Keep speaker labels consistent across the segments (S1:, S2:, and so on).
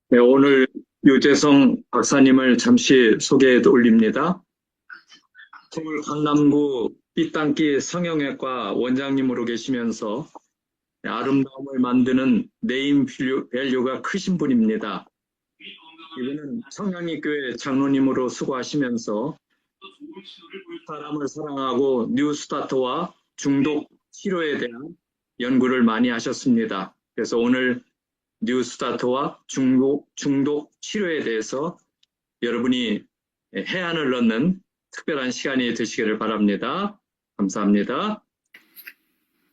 S1: 네, 오늘 유재성 박사님을 잠시 소개해 올립니다. 서울 강남구 삐땅기 성형외과 원장님으로 계시면서 아름다움을 만드는 네임 밸류가 크신 분입니다. 이분은 성향리교회 장로님으로 수고하시면서 사람을 사랑하고 뉴스타트와 중독 치료에 대한 연구를 많이 하셨습니다. 그래서 오늘 뉴스타트와 중독 치료에 대해서 여러분이 해안을 넣는 특별한 시간이 되시기를 바랍니다. 감사합니다.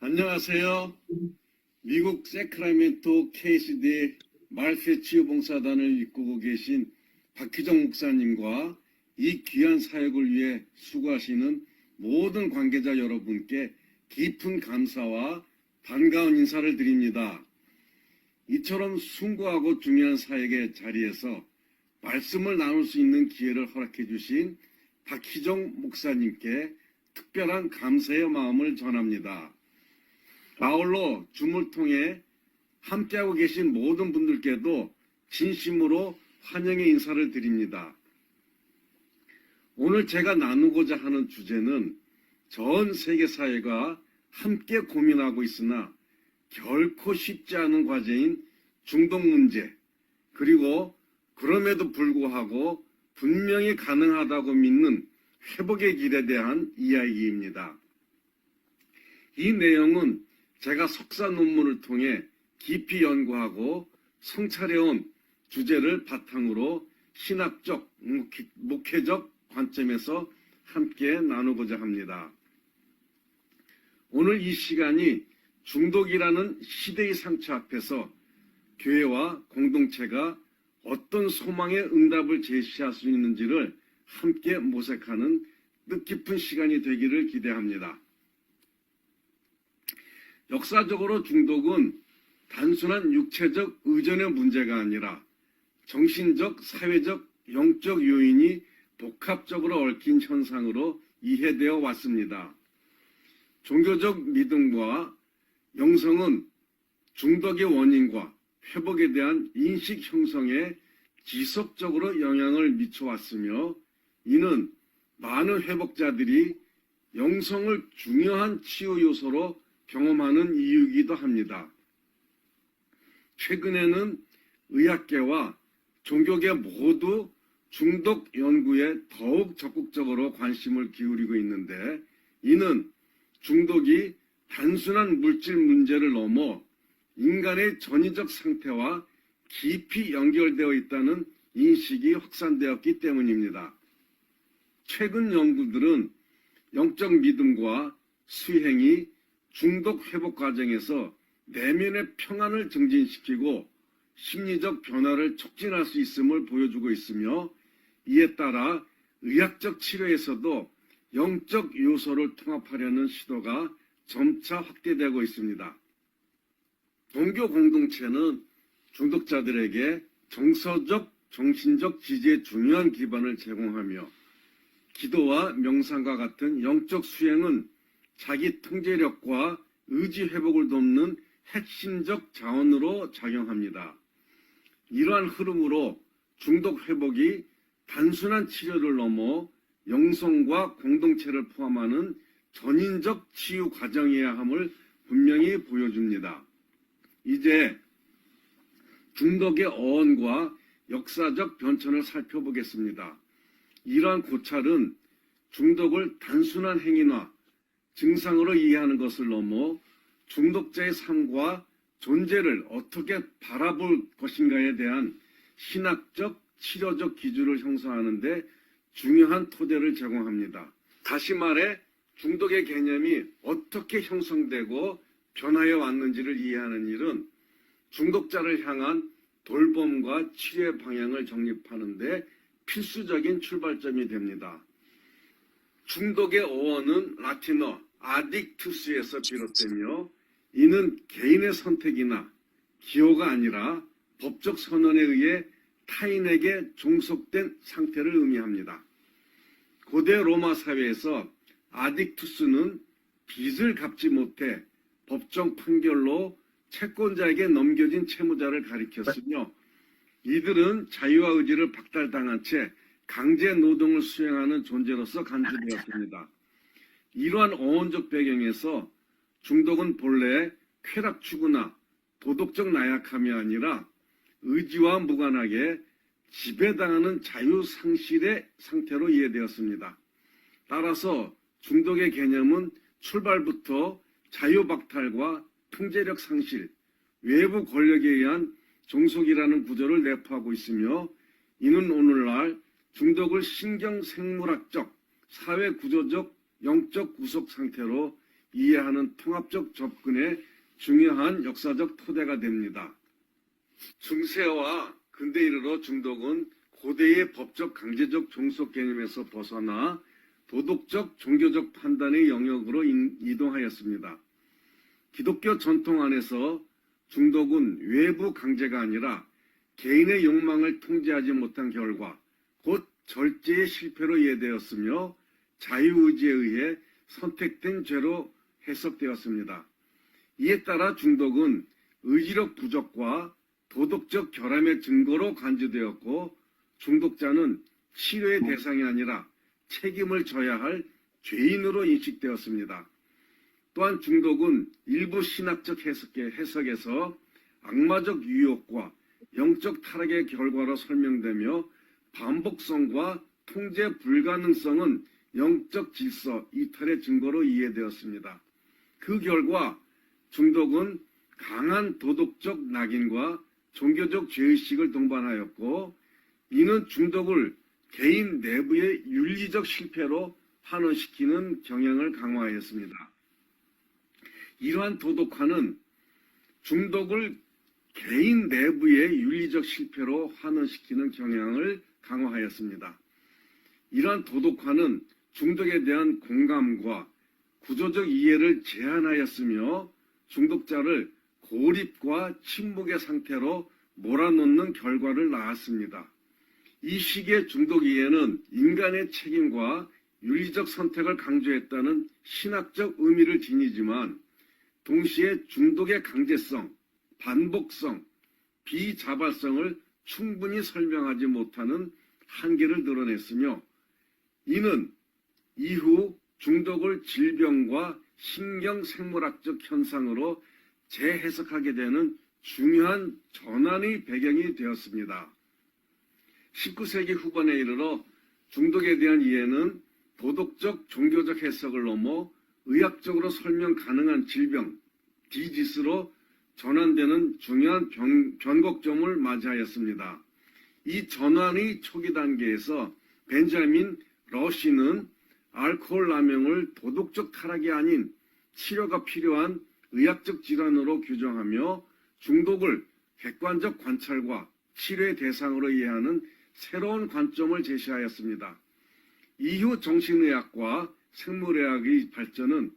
S2: 안녕하세요. 미국 세크라멘토 KCD 말세치유봉사단을 이끌고 계신 박희정 목사님과 이 귀한 사역을 위해 수고하시는 모든 관계자 여러분께 깊은 감사와 반가운 인사를 드립니다. 이처럼 숭고하고 중요한 사역의 자리에서 말씀을 나눌 수 있는 기회를 허락해 주신 박희정 목사님께 특별한 감사의 마음을 전합니다. 아울러 줌을 통해 함께하고 계신 모든 분들께도 진심으로 환영의 인사를 드립니다. 오늘 제가 나누고자 하는 주제는 전 세계 사회가 함께 고민하고 있으나 결코 쉽지 않은 과제인 중독 문제, 그리고 그럼에도 불구하고 분명히 가능하다고 믿는 회복의 길에 대한 이야기입니다. 이 내용은 제가 석사 논문을 통해 깊이 연구하고 성찰해온 주제를 바탕으로 신학적, 목회적 관점에서 함께 나누고자 합니다. 오늘 이 시간이 중독이라는 시대의 상처 앞에서 교회와 공동체가 어떤 소망의 응답을 제시할 수 있는지를 함께 모색하는 뜻깊은 시간이 되기를 기대합니다. 역사적으로 중독은 단순한 육체적 의존의 문제가 아니라 정신적, 사회적, 영적 요인이 복합적으로 얽힌 현상으로 이해되어 왔습니다. 종교적 믿음과 영성은 중독의 원인과 회복에 대한 인식 형성에 지속적으로 영향을 미쳐왔으며, 이는 많은 회복자들이 영성을 중요한 치유 요소로 경험하는 이유이기도 합니다. 최근에는 의학계와 종교계 모두 중독 연구에 더욱 적극적으로 관심을 기울이고 있는데, 이는 중독이 단순한 물질 문제를 넘어 인간의 전인적 상태와 깊이 연결되어 있다는 인식이 확산되었기 때문입니다. 최근 연구들은 영적 믿음과 수행이 중독 회복 과정에서 내면의 평안을 증진시키고 심리적 변화를 촉진할 수 있음을 보여주고 있으며, 이에 따라 의학적 치료에서도 영적 요소를 통합하려는 시도가 점차 확대되고 있습니다. 종교 공동체는 중독자들에게 정서적, 정신적 지지의 중요한 기반을 제공하며, 기도와 명상과 같은 영적 수행은 자기 통제력과 의지 회복을 돕는 핵심적 자원으로 작용합니다. 이러한 흐름으로 중독 회복이 단순한 치료를 넘어 영성과 공동체를 포함하는 전인적 치유 과정이어야 함을 분명히 보여줍니다. 이제 중독의 어원과 역사적 변천을 살펴보겠습니다. 이러한 고찰은 중독을 단순한 행위나 증상으로 이해하는 것을 넘어 중독자의 삶과 존재를 어떻게 바라볼 것인가에 대한 신학적, 치료적 기준을 형성하는 데 중요한 토대를 제공합니다. 다시 말해 중독의 개념이 어떻게 형성되고 변화해 왔는지를 이해하는 일은 중독자를 향한 돌봄과 치료의 방향을 정립하는 데 필수적인 출발점이 됩니다. 중독의 어원은 라틴어 아딕투스에서 비롯되며, 이는 개인의 선택이나 기호가 아니라 법적 선언에 의해 타인에게 종속된 상태를 의미합니다. 고대 로마 사회에서 아딕투스는 빚을 갚지 못해 법정 판결로 채권자에게 넘겨진 채무자를 가리켰으며, 이들은 자유와 의지를 박탈당한 채 강제 노동을 수행하는 존재로서 간주되었습니다. 이러한 어원적 배경에서 중독은 본래 쾌락 추구나 도덕적 나약함이 아니라 의지와 무관하게 지배당하는 자유상실의 상태로 이해되었습니다. 따라서 중독의 개념은 출발부터 자유박탈과 통제력 상실, 외부 권력에 의한 종속이라는 구조를 내포하고 있으며, 이는 오늘날 중독을 신경생물학적, 사회구조적, 영적 구속 상태로 이해하는 통합적 접근의 중요한 역사적 토대가 됩니다. 중세와 근대에 이르러 중독은 고대의 법적 강제적 종속 개념에서 벗어나 도덕적 종교적 판단의 영역으로 이동하였습니다. 기독교 전통 안에서 중독은 외부 강제가 아니라 개인의 욕망을 통제하지 못한 결과 곧 절제의 실패로 이해되었으며 자유의지에 의해 선택된 죄로 해석되었습니다. 이에 따라 중독은 의지력 부족과 도덕적 결함의 증거로 간주되었고, 중독자는 치료의 대상이 아니라 책임을 져야 할 죄인으로 인식되었습니다. 또한 중독은 일부 신학적 해석에서 악마적 유혹과 영적 타락의 결과로 설명되며, 반복성과 통제 불가능성은 영적 질서 이탈의 증거로 이해되었습니다. 그 결과 중독은 강한 도덕적 낙인과 종교적 죄의식을 동반하였고, 이는 중독을 개인 내부의 윤리적 실패로 환원시키는 경향을 강화하였습니다. 이러한 도덕화는 중독을 개인 내부의 윤리적 실패로 환원시키는 경향을 강화하였습니다. 이러한 도덕화는 중독에 대한 공감과 구조적 이해를 제한하였으며, 중독자를 고립과 침묵의 상태로 몰아넣는 결과를 낳았습니다. 이 시기의 중독 이해는 인간의 책임과 윤리적 선택을 강조했다는 신학적 의미를 지니지만, 동시에 중독의 강제성, 반복성, 비자발성을 충분히 설명하지 못하는 한계를 드러냈으며, 이는 이후 중독을 질병과 신경생물학적 현상으로 재해석하게 되는 중요한 전환의 배경이 되었습니다. 19세기 후반에 이르러 중독에 대한 이해는 도덕적, 종교적 해석을 넘어 의학적으로 설명 가능한 질병, 디지스로 전환되는 중요한 변곡점을 맞이하였습니다. 이 전환의 초기 단계에서 벤자민 러시는 알코올 남용을 도덕적 타락이 아닌 치료가 필요한 의학적 질환으로 규정하며, 중독을 객관적 관찰과 치료의 대상으로 이해하는 새로운 관점을 제시하였습니다. 이후 정신의학과 생물의학의 발전은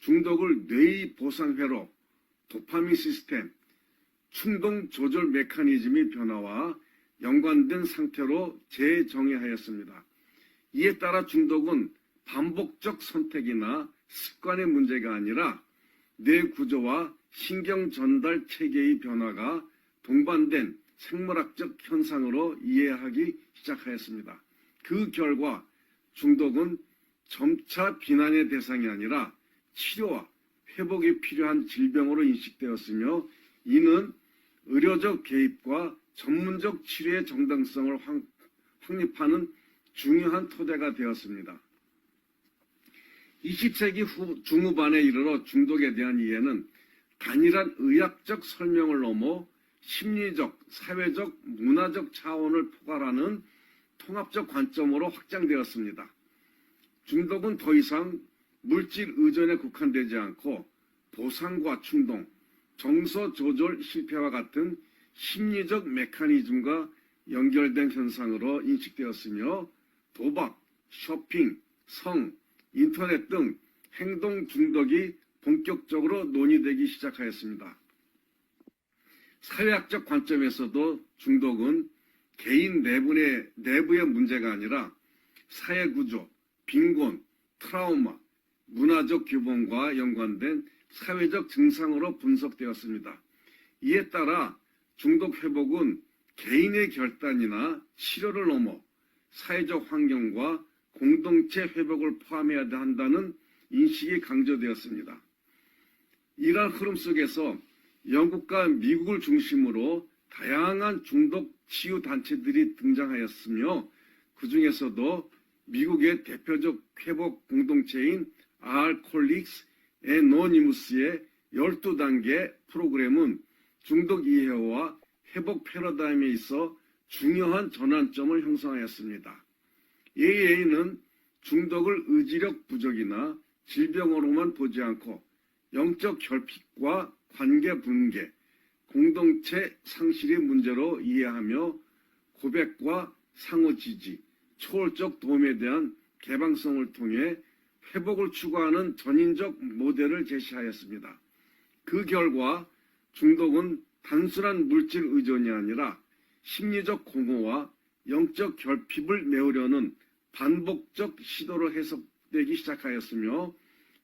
S2: 중독을 뇌의 보상회로, 도파민 시스템, 충동 조절 메커니즘의 변화와 연관된 상태로 재정의하였습니다. 이에 따라 중독은 반복적 선택이나 습관의 문제가 아니라 뇌 구조와 신경 전달 체계의 변화가 동반된 생물학적 현상으로 이해하기 시작하였습니다. 그 결과 중독은 점차 비난의 대상이 아니라 치료와 회복이 필요한 질병으로 인식되었으며, 이는 의료적 개입과 전문적 치료의 정당성을 확립하는 중요한 토대가 되었습니다. 20세기 중후반에 이르러 중독에 대한 이해는 단일한 의학적 설명을 넘어 심리적, 사회적, 문화적 차원을 포괄하는 통합적 관점으로 확장되었습니다. 중독은 더 이상 물질 의존에 국한되지 않고 보상과 충동, 정서 조절 실패와 같은 심리적 메커니즘과 연결된 현상으로 인식되었으며, 도박, 쇼핑, 성, 인터넷 등 행동 중독이 본격적으로 논의되기 시작하였습니다. 사회학적 관점에서도 중독은 개인 내부의 문제가 아니라 사회구조, 빈곤, 트라우마, 문화적 규범과 연관된 사회적 증상으로 분석되었습니다. 이에 따라 중독 회복은 개인의 결단이나 치료를 넘어 사회적 환경과 공동체 회복을 포함해야 한다는 인식이 강조되었습니다. 이러한 흐름 속에서 영국과 미국을 중심으로 다양한 중독 치유 단체들이 등장하였으며 그 중에서도 미국의 대표적 회복 공동체인 알코올릭스 애노니머스의 12단계 프로그램은 중독 이해와 회복 패러다임에 있어 중요한 전환점을 형성하였습니다. AA는 중독을 의지력 부족이나 질병으로만 보지 않고 영적 결핍과 관계 붕괴, 공동체 상실의 문제로 이해하며 고백과 상호 지지, 초월적 도움에 대한 개방성을 통해 회복을 추구하는 전인적 모델을 제시하였습니다. 그 결과 중독은 단순한 물질 의존이 아니라 심리적 공허와 영적 결핍을 메우려는 반복적 시도로 해석되기 시작하였으며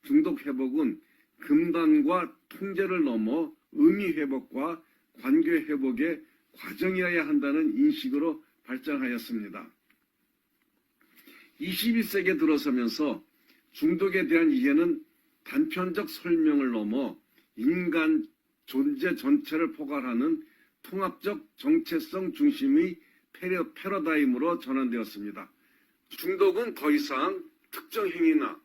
S2: 중독 회복은 금단과 통제를 넘어 의미 회복과 관계 회복의 과정이어야 한다는 인식으로 발전하였습니다. 21세기에 들어서면서 중독에 대한 이해는 단편적 설명을 넘어 인간 존재 전체를 포괄하는 통합적 정체성 중심의 패러다임으로 전환되었습니다. 중독은 더 이상 특정 행위나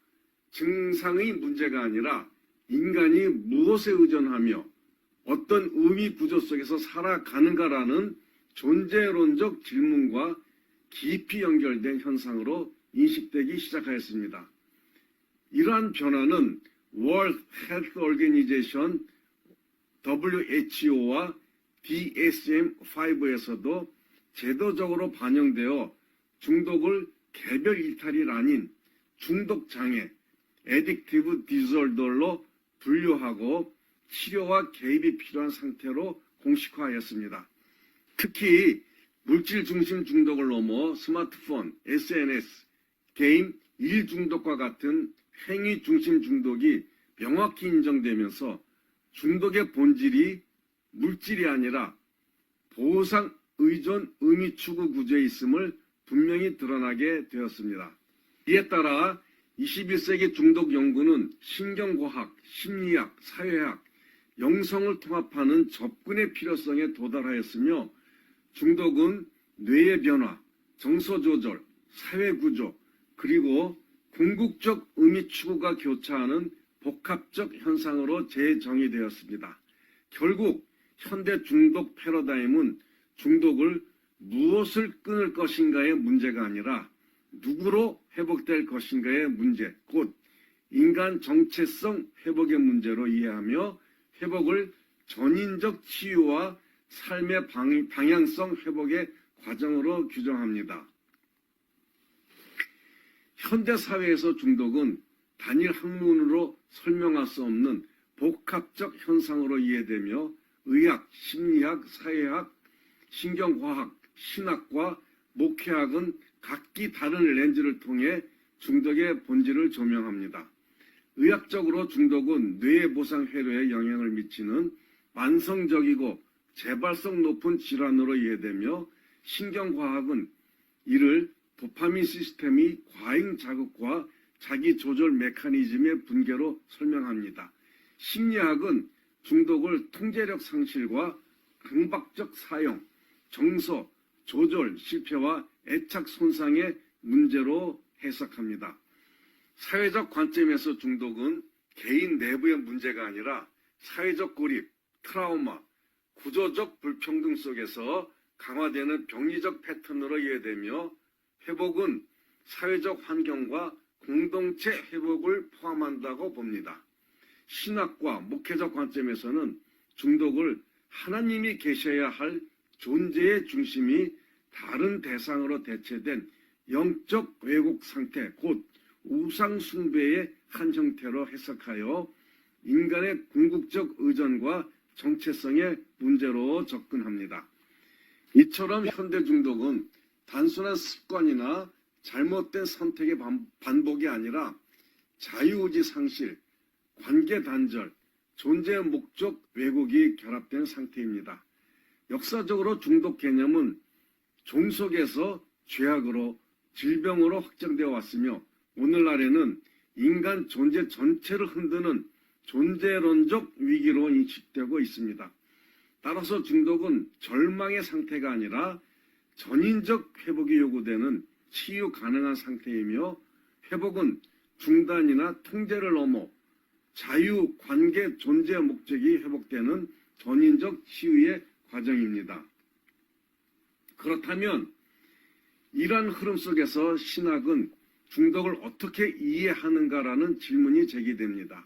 S2: 증상의 문제가 아니라 인간이 무엇에 의존하며 어떤 의미 구조 속에서 살아가는가라는 존재론적 질문과 깊이 연결된 현상으로 인식되기 시작하였습니다. 이러한 변화는 World Health Organization WHO와 DSM-5에서도 제도적으로 반영되어 중독을 개별 일탈이 아닌 중독장애, Addictive Disorder로 분류하고 치료와 개입이 필요한 상태로 공식화하였습니다. 특히 물질 중심 중독을 넘어 스마트폰, SNS, 게임, 일 중독과 같은 행위 중심 중독이 명확히 인정되면서 중독의 본질이 물질이 아니라 보상, 의존, 의미 추구 구조에 있음을 분명히 드러나게 되었습니다. 이에 따라 21세기 중독 연구는 신경과학, 심리학, 사회학, 영성을 통합하는 접근의 필요성에 도달하였으며 중독은 뇌의 변화, 정서 조절, 사회 구조, 그리고 궁극적 의미 추구가 교차하는 복합적 현상으로 재정의되었습니다. 결국 현대 중독 패러다임은 중독을 무엇을 끊을 것인가의 문제가 아니라 누구로 회복될 것인가의 문제, 곧 인간 정체성 회복의 문제로 이해하며 회복을 전인적 치유와 삶의 방향성 회복의 과정으로 규정합니다. 현대 사회에서 중독은 단일 학문으로 설명할 수 없는 복합적 현상으로 이해되며 의학, 심리학, 사회학, 신경과학, 신학과 목회학은 각기 다른 렌즈를 통해 중독의 본질을 조명합니다. 의학적으로 중독은 뇌의 보상 회로에 영향을 미치는 만성적이고 재발성 높은 질환으로 이해되며 신경과학은 이를 도파민 시스템의 과잉 자극과 자기 조절 메커니즘의 분계로 설명합니다. 심리학은 중독을 통제력 상실과 강박적 사용, 정서, 조절 실패와 애착 손상의 문제로 해석합니다. 사회적 관점에서 중독은 개인 내부의 문제가 아니라 사회적 고립, 트라우마, 구조적 불평등 속에서 강화되는 병리적 패턴으로 이해되며 회복은 사회적 환경과 공동체 회복을 포함한다고 봅니다. 신학과 목회적 관점에서는 중독을 하나님이 계셔야 할 존재의 중심이 다른 대상으로 대체된 영적 왜곡 상태, 곧 우상 숭배의 한 형태로 해석하여 인간의 궁극적 의존과 정체성의 문제로 접근합니다. 이처럼 현대 중독은 단순한 습관이나 잘못된 선택의 반복이 아니라 자유의지 상실, 관계 단절, 존재의 목적 왜곡이 결합된 상태입니다. 역사적으로 중독 개념은 종속에서 죄악으로 질병으로 확정되어 왔으며 오늘날에는 인간 존재 전체를 흔드는 존재론적 위기로 인식되고 있습니다. 따라서 중독은 절망의 상태가 아니라 전인적 회복이 요구되는 치유 가능한 상태이며 회복은 중단이나 통제를 넘어 자유, 관계, 존재 목적이 회복되는 전인적 치유의 과정입니다. 그렇다면 이러한 흐름 속에서 신학은 중독을 어떻게 이해하는가라는 질문이 제기됩니다.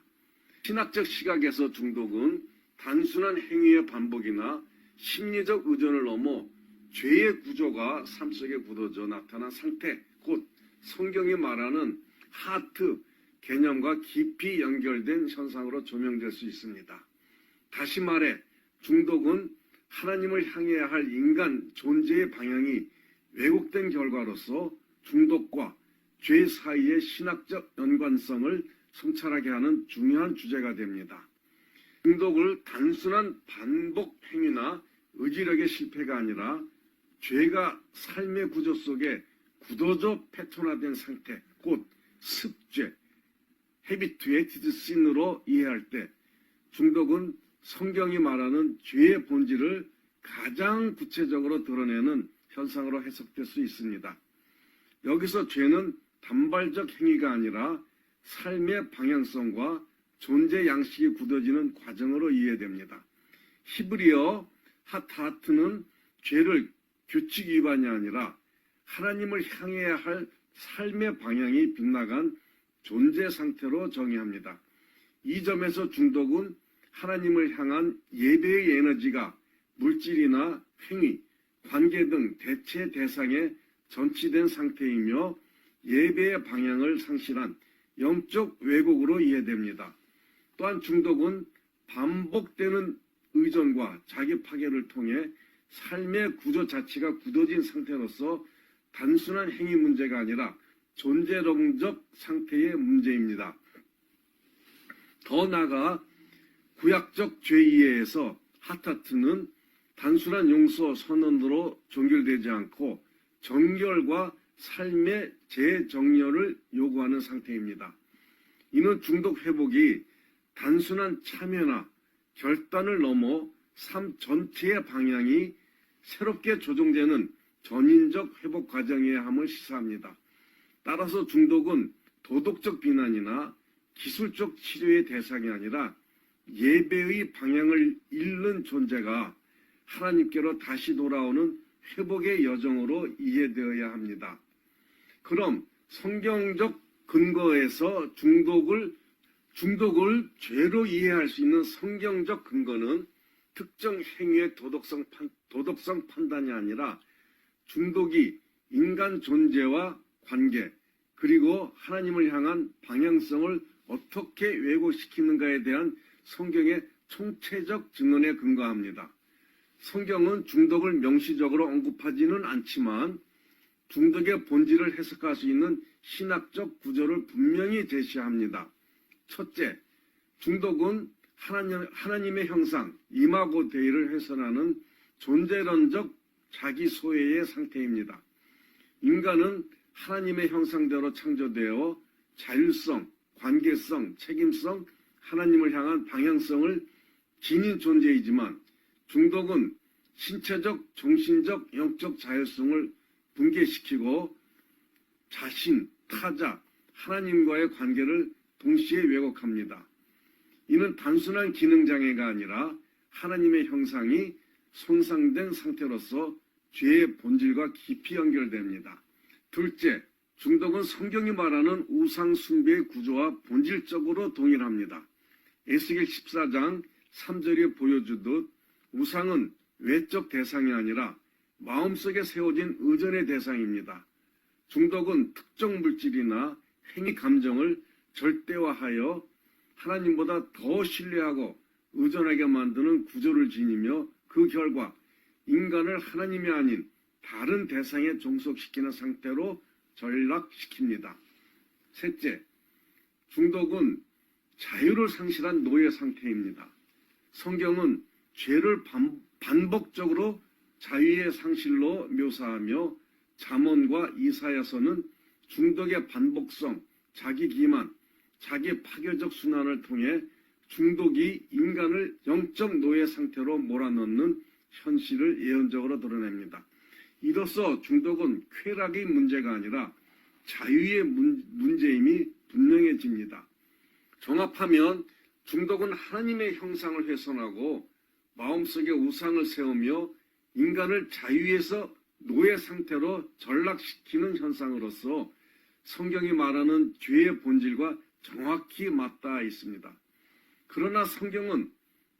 S2: 신학적 시각에서 중독은 단순한 행위의 반복이나 심리적 의존을 넘어 죄의 구조가 삶 속에 굳어져 나타난 상태, 곧 성경이 말하는 하트 개념과 깊이 연결된 현상으로 조명될 수 있습니다. 다시 말해 중독은 하나님을 향해야 할 인간 존재의 방향이 왜곡된 결과로서 중독과 죄 사이의 신학적 연관성을 성찰하게 하는 중요한 주제가 됩니다. 중독을 단순한 반복 행위나 의지력의 실패가 아니라 죄가 삶의 구조 속에 굳어져 패턴화된 상태, 곧 습죄, habituated sin으로 이해할 때 중독은 성경이 말하는 죄의 본질을 가장 구체적으로 드러내는 현상으로 해석될 수 있습니다. 여기서 죄는 단발적 행위가 아니라 삶의 방향성과 존재 양식이 굳어지는 과정으로 이해됩니다. 히브리어 하타트는 죄를 규칙 위반이 아니라 하나님을 향해야 할 삶의 방향이 빗나간 존재 상태로 정의합니다. 이 점에서 중독은 하나님을 향한 예배의 에너지가 물질이나 행위, 관계 등 대체 대상에 전치된 상태이며 예배의 방향을 상실한 영적 왜곡으로 이해됩니다. 또한 중독은 반복되는 의존과 자기 파괴를 통해 삶의 구조 자체가 굳어진 상태로서 단순한 행위 문제가 아니라 존재론적 상태의 문제입니다. 더 나아가 구약적 죄 이해에서 하타트는 단순한 용서 선언으로 종결되지 않고 정결과 삶의 재정렬을 요구하는 상태입니다. 이는 중독 회복이 단순한 참여나 결단을 넘어 삶 전체의 방향이 새롭게 조정되는 전인적 회복 과정이어야 함을 시사합니다. 따라서 중독은 도덕적 비난이나 기술적 치료의 대상이 아니라 예배의 방향을 잃는 존재가 하나님께로 다시 돌아오는 회복의 여정으로 이해되어야 합니다. 그럼 성경적 근거에서 중독을 죄로 이해할 수 있는 성경적 근거는 특정 행위의 도덕성 판단이 아니라 중독이 인간 존재와 관계 그리고 하나님을 향한 방향성을 어떻게 왜곡시키는가에 대한 성경의 총체적 증언에 근거합니다. 성경은 중독을 명시적으로 언급하지는 않지만 중독의 본질을 해석할 수 있는 신학적 구조를 분명히 제시합니다. 첫째, 중독은 하나님의 형상, 이마고 데이를 훼손하는 존재론적 자기 소외의 상태입니다. 인간은 하나님의 형상대로 창조되어 자율성, 관계성, 책임성, 하나님을 향한 방향성을 지닌 존재이지만 중독은 신체적, 정신적, 영적 자율성을 붕괴시키고 자신, 타자, 하나님과의 관계를 동시에 왜곡합니다. 이는 단순한 기능장애가 아니라 하나님의 형상이 손상된 상태로서 죄의 본질과 깊이 연결됩니다. 둘째, 중독은 성경이 말하는 우상 숭배의 구조와 본질적으로 동일합니다. 에스겔 14장 3절에 보여주듯 우상은 외적 대상이 아니라 마음속에 세워진 의존의 대상입니다. 중독은 특정 물질이나 행위 감정을 절대화하여 하나님보다 더 신뢰하고 의존하게 만드는 구조를 지니며 그 결과 인간을 하나님이 아닌 다른 대상에 종속시키는 상태로 전락시킵니다. 셋째, 중독은 자유를 상실한 노예 상태입니다. 성경은 죄를 반복적으로 자유의 상실로 묘사하며 잠언과 이사야서는 중독의 반복성, 자기 기만, 자기 파괴적 순환을 통해 중독이 인간을 영적 노예 상태로 몰아넣는 현실을 예언적으로 드러냅니다. 이로써 중독은 쾌락의 문제가 아니라 자유의 문제임이 분명해집니다. 종합하면 중독은 하나님의 형상을 훼손하고 마음속에 우상을 세우며 인간을 자유에서 노예 상태로 전락시키는 현상으로서 성경이 말하는 죄의 본질과 정확히 맞닿아 있습니다. 그러나 성경은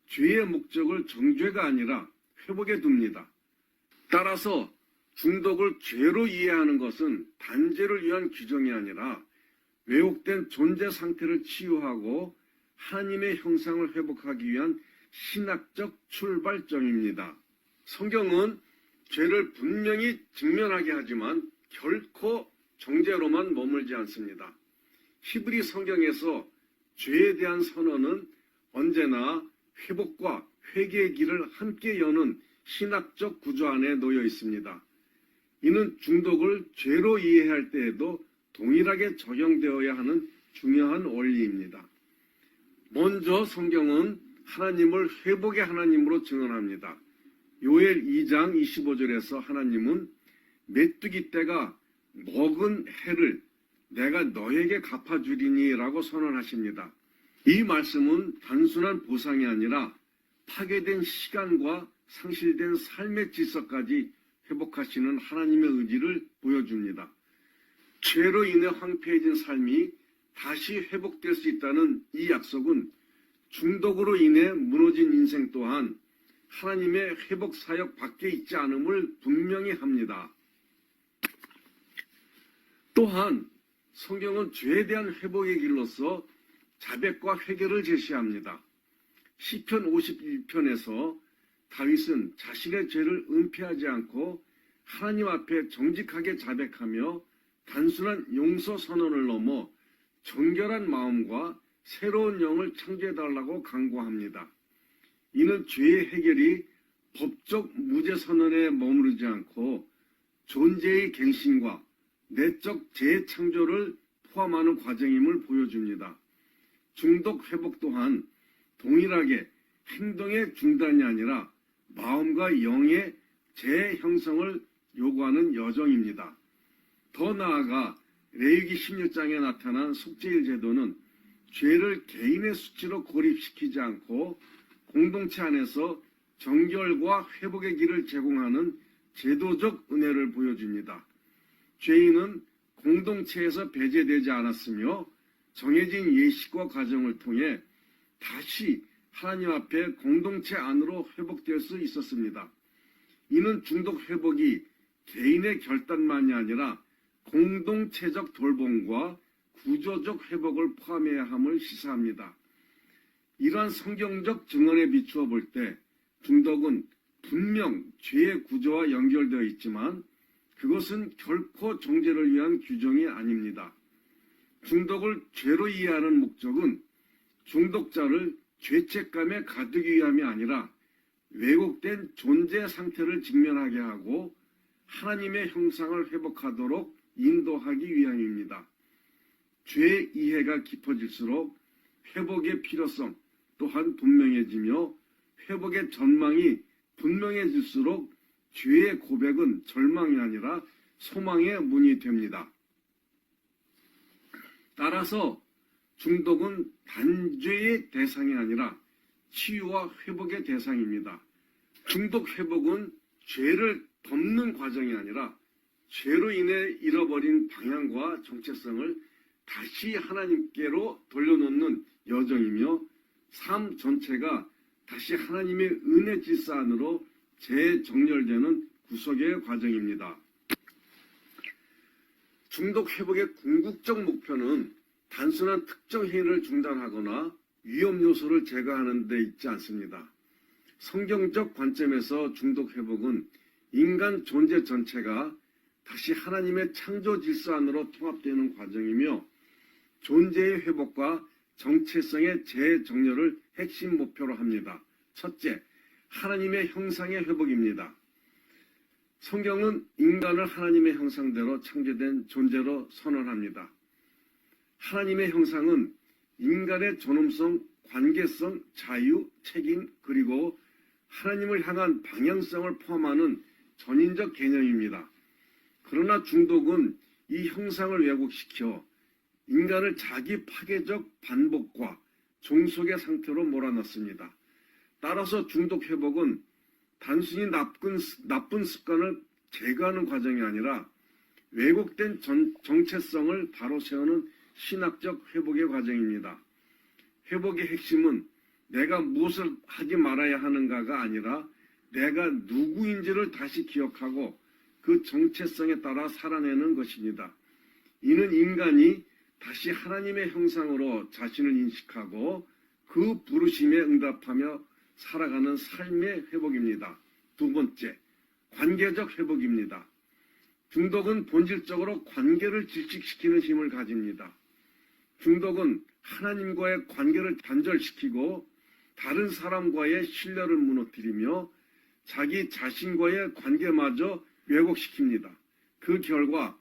S2: 죄의 목적을 정죄가 아니라 회복에 둡니다. 따라서 중독을 죄로 이해하는 것은 단죄를 위한 규정이 아니라 왜곡된 존재 상태를 치유하고 하나님의 형상을 회복하기 위한 신학적 출발점입니다. 성경은 죄를 분명히 직면하게 하지만 결코 정죄로만 머물지 않습니다. 히브리 성경에서 죄에 대한 선언은 언제나 회복과 회개의 길을 함께 여는 신학적 구조 안에 놓여 있습니다. 이는 중독을 죄로 이해할 때에도 동일하게 적용되어야 하는 중요한 원리입니다. 먼저 성경은 하나님을 회복의 하나님으로 증언합니다. 요엘 2장 25절에서 하나님은 메뚜기 떼가 먹은 해를 내가 너에게 갚아주리니 라고 선언하십니다. 이 말씀은 단순한 보상이 아니라 파괴된 시간과 상실된 삶의 질서까지 회복하시는 하나님의 의지를 보여줍니다. 죄로 인해 황폐해진 삶이 다시 회복될 수 있다는 이 약속은 중독으로 인해 무너진 인생 또한 하나님의 회복 사역 밖에 있지 않음을 분명히 합니다. 또한 성경은 죄에 대한 회복의 길로서 자백과 회개를 제시합니다. 시편 51편에서 다윗은 자신의 죄를 은폐하지 않고 하나님 앞에 정직하게 자백하며 단순한 용서 선언을 넘어 정결한 마음과 새로운 영을 창조해달라고 강구합니다. 이는 죄의 해결이 법적 무죄 선언에 머무르지 않고 존재의 갱신과 내적 재창조를 포함하는 과정임을 보여줍니다. 중독 회복 또한 동일하게 행동의 중단이 아니라 마음과 영의 재형성을 요구하는 여정입니다. 더 나아가 레위기 16장에 나타난 속죄일 제도는 죄를 개인의 수치로 고립시키지 않고 공동체 안에서 정결과 회복의 길을 제공하는 제도적 은혜를 보여줍니다. 죄인은 공동체에서 배제되지 않았으며 정해진 예식과 과정을 통해 다시 하나님 앞에 공동체 안으로 회복될 수 있었습니다. 이는 중독 회복이 개인의 결단만이 아니라 공동체적 돌봄과 구조적 회복을 포함해야 함을 시사합니다. 이러한 성경적 증언에 비추어 볼 때 중독은 분명 죄의 구조와 연결되어 있지만 그것은 결코 정죄를 위한 규정이 아닙니다. 중독을 죄로 이해하는 목적은 중독자를 죄책감에 가두기 위함이 아니라 왜곡된 존재 상태를 직면하게 하고 하나님의 형상을 회복하도록 인도하기 위함입니다. 죄의 이해가 깊어질수록 회복의 필요성 또한 분명해지며 회복의 전망이 분명해질수록 죄의 고백은 절망이 아니라 소망의 문이 됩니다. 따라서 중독은 단죄의 대상이 아니라 치유와 회복의 대상입니다. 중독 회복은 죄를 덮는 과정이 아니라 죄로 인해 잃어버린 방향과 정체성을 다시 하나님께로 돌려놓는 여정이며 삶 전체가 다시 하나님의 은혜 질서 안으로 재정렬되는 구속의 과정입니다. 중독 회복의 궁극적 목표는 단순한 특정 행위를 중단하거나 위험 요소를 제거하는 데 있지 않습니다. 성경적 관점에서 중독 회복은 인간 존재 전체가 다시 하나님의 창조 질서 안으로 통합되는 과정이며 존재의 회복과 정체성의 재정렬을 핵심 목표로 합니다. 첫째, 하나님의 형상의 회복입니다. 성경은 인간을 하나님의 형상대로 창조된 존재로 선언합니다. 하나님의 형상은 인간의 존엄성, 관계성, 자유, 책임, 그리고 하나님을 향한 방향성을 포함하는 전인적 개념입니다. 그러나 중독은 이 형상을 왜곡시켜 인간을 자기 파괴적 반복과 종속의 상태로 몰아넣습니다. 따라서 중독 회복은 단순히 나쁜 습관을 제거하는 과정이 아니라 왜곡된 정체성을 바로 세우는 신학적 회복의 과정입니다. 회복의 핵심은 내가 무엇을 하지 말아야 하는가가 아니라 내가 누구인지를 다시 기억하고 그 정체성에 따라 살아내는 것입니다. 이는 인간이 다시 하나님의 형상으로 자신을 인식하고 그 부르심에 응답하며 살아가는 삶의 회복입니다. 두 번째, 관계적 회복입니다. 중독은 본질적으로 관계를 질식시키는 힘을 가집니다. 중독은 하나님과의 관계를 단절시키고 다른 사람과의 신뢰를 무너뜨리며 자기 자신과의 관계마저 왜곡시킵니다. 그 결과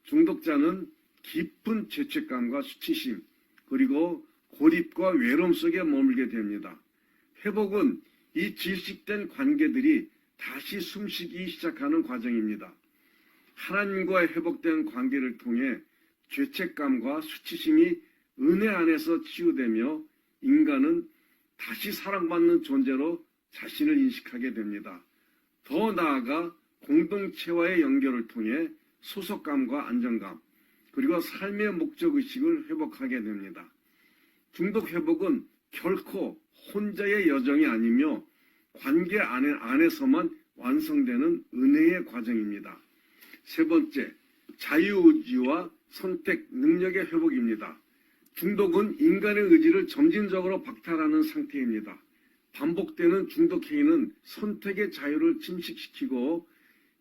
S2: 중독자는 깊은 죄책감과 수치심, 그리고 고립과 외로움 속에 머물게 됩니다. 회복은 이 질식된 관계들이 다시 숨쉬기 시작하는 과정입니다. 하나님과의 회복된 관계를 통해 죄책감과 수치심이 은혜 안에서 치유되며 인간은 다시 사랑받는 존재로 자신을 인식하게 됩니다. 더 나아가 공동체와의 연결을 통해 소속감과 안정감, 그리고 삶의 목적의식을 회복하게 됩니다. 중독 회복은 결코 혼자의 여정이 아니며 관계 안에서만 완성되는 은혜의 과정입니다. 세 번째, 자유의지와 선택 능력의 회복입니다. 중독은 인간의 의지를 점진적으로 박탈하는 상태입니다. 반복되는 중독 행위는 선택의 자유를 침식시키고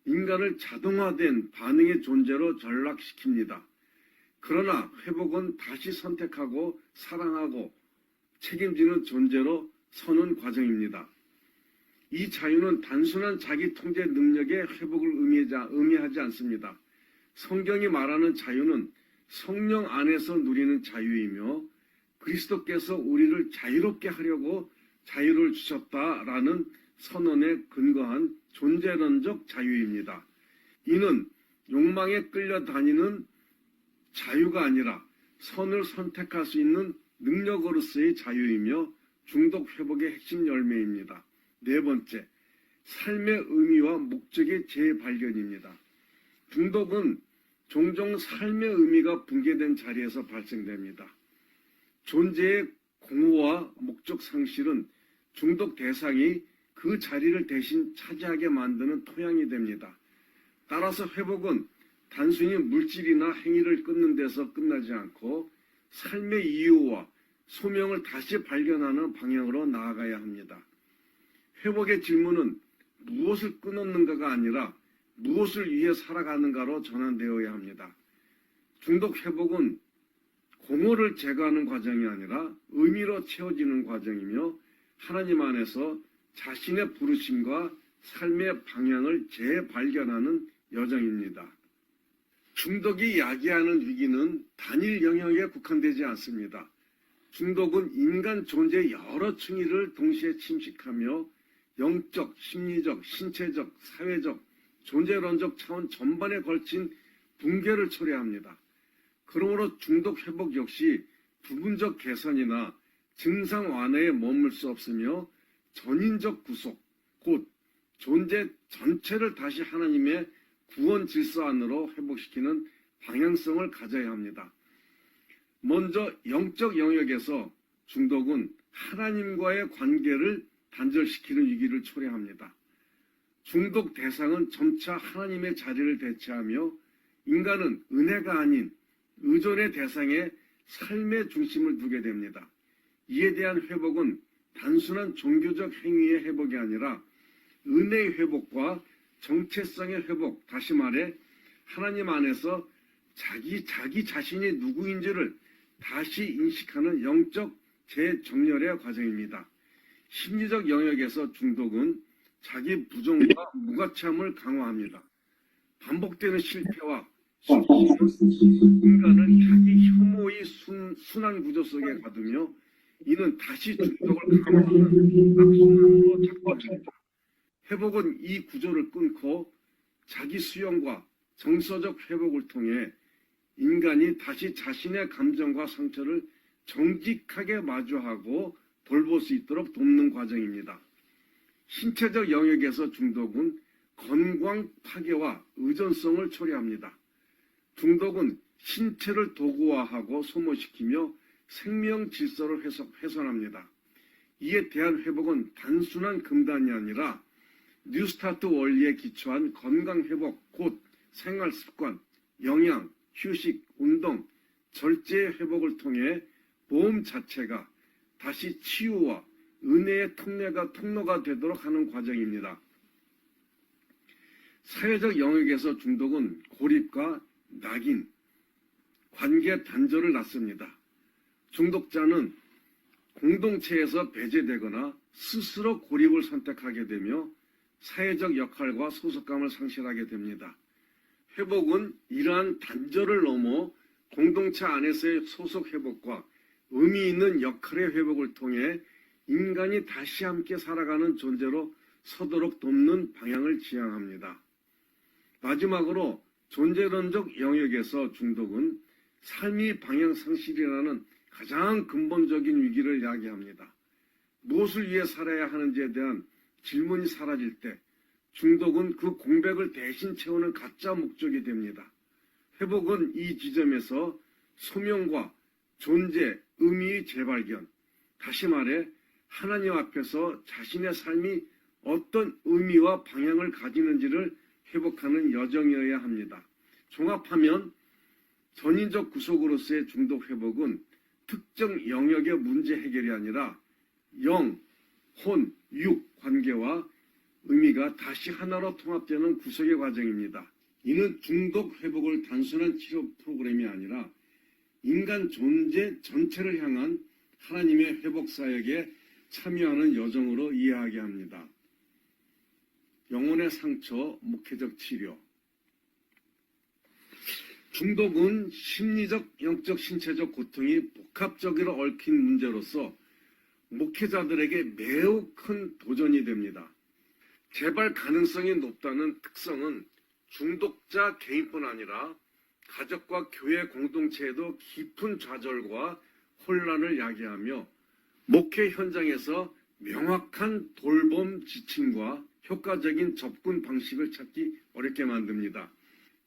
S2: 인간을 자동화된 반응의 존재로 전락시킵니다. 그러나 회복은 다시 선택하고 사랑하고 책임지는 존재로 서는 과정입니다. 이 자유는 단순한 자기 통제 능력의 회복을 의미하지 않습니다. 성경이 말하는 자유는 성령 안에서 누리는 자유이며 그리스도께서 우리를 자유롭게 하려고 자유를 주셨다라는 선언에 근거한 존재론적 자유입니다. 이는 욕망에 끌려다니는 자유가 아니라 선을 선택할 수 있는 능력으로서의 자유이며 중독 회복의 핵심 열매입니다. 네 번째, 삶의 의미와 목적의 재발견입니다. 중독은 종종 삶의 의미가 붕괴된 자리에서 발생됩니다. 존재의 공허와 목적 상실은 중독 대상이 그 자리를 대신 차지하게 만드는 토양이 됩니다. 따라서 회복은 단순히 물질이나 행위를 끊는 데서 끝나지 않고 삶의 이유와 소명을 다시 발견하는 방향으로 나아가야 합니다. 회복의 질문은 무엇을 끊었는가가 아니라 무엇을 위해 살아가는가로 전환되어야 합니다. 중독 회복은 공허를 제거하는 과정이 아니라 의미로 채워지는 과정이며 하나님 안에서 자신의 부르심과 삶의 방향을 재발견하는 여정입니다. 중독이 야기하는 위기는 단일 영역에 국한되지 않습니다. 중독은 인간 존재의 여러 층위를 동시에 침식하며 영적, 심리적, 신체적, 사회적, 존재론적 차원 전반에 걸친 붕괴를 초래합니다. 그러므로 중독 회복 역시 부분적 개선이나 증상 완화에 머물 수 없으며 전인적 구속, 곧 존재 전체를 다시 하나님의 구원 질서 안으로 회복시키는 방향성을 가져야 합니다. 먼저 영적 영역에서 중독은 하나님과의 관계를 단절시키는 위기를 초래합니다. 중독 대상은 점차 하나님의 자리를 대체하며 인간은 은혜가 아닌 의존의 대상에 삶의 중심을 두게 됩니다. 이에 대한 회복은 단순한 종교적 행위의 회복이 아니라 은혜의 회복과 정체성의 회복, 다시 말해 하나님 안에서 자기 자신이 누구인지를 다시 인식하는 영적 재정렬의 과정입니다. 심리적 영역에서 중독은 자기 부정과 무가치함을 강화합니다. 반복되는 실패와 실수는 인간을 자기 혐오의 순환 구조 속에 가두며 이는 다시 중독을 강화하는 악순환으로 작동합니다. 회복은 이 구조를 끊고 자기 수용과 정서적 회복을 통해 인간이 다시 자신의 감정과 상처를 정직하게 마주하고 돌볼 수 있도록 돕는 과정입니다. 신체적 영역에서 중독은 건강 파괴와 의존성을 초래합니다. 중독은 신체를 도구화하고 소모시키며 생명 질서를 훼손합니다. 이에 대한 회복은 단순한 금단이 아니라 뉴스타트 원리에 기초한 건강 회복, 곧 생활 습관, 영양, 휴식, 운동, 절제의 회복을 통해 몸 자체가 다시 치유와 은혜의 통로가 되도록 하는 과정입니다. 사회적 영역에서 중독은 고립과 낙인, 관계 단절을 낳습니다. 중독자는 공동체에서 배제되거나 스스로 고립을 선택하게 되며 사회적 역할과 소속감을 상실하게 됩니다. 회복은 이러한 단절을 넘어 공동체 안에서의 소속 회복과 의미 있는 역할의 회복을 통해 인간이 다시 함께 살아가는 존재로 서도록 돕는 방향을 지향합니다. 마지막으로 존재론적 영역에서 중독은 삶의 방향 상실이라는 가장 근본적인 위기를 야기합니다. 무엇을 위해 살아야 하는지에 대한 질문이 사라질 때 중독은 그 공백을 대신 채우는 가짜 목적이 됩니다. 회복은 이 지점에서 소명과 존재, 의미의 재발견, 다시 말해 하나님 앞에서 자신의 삶이 어떤 의미와 방향을 가지는지를 회복하는 여정이어야 합니다. 종합하면 전인적 구속으로서의 중독 회복은 특정 영역의 문제 해결이 아니라 영, 혼, 육 관계와 의미가 다시 하나로 통합되는 구속의 과정입니다. 이는 중독 회복을 단순한 치료 프로그램이 아니라 인간 존재 전체를 향한 하나님의 회복 사역에 참여하는 여정으로 이해하게 합니다. 영혼의 상처, 목회적 치료. 중독은 심리적, 영적, 신체적 고통이 복합적으로 얽힌 문제로서 목회자들에게 매우 큰 도전이 됩니다. 재발 가능성이 높다는 특성은 중독자 개인뿐 아니라 가족과 교회 공동체에도 깊은 좌절과 혼란을 야기하며 목회 현장에서 명확한 돌봄 지침과 효과적인 접근 방식을 찾기 어렵게 만듭니다.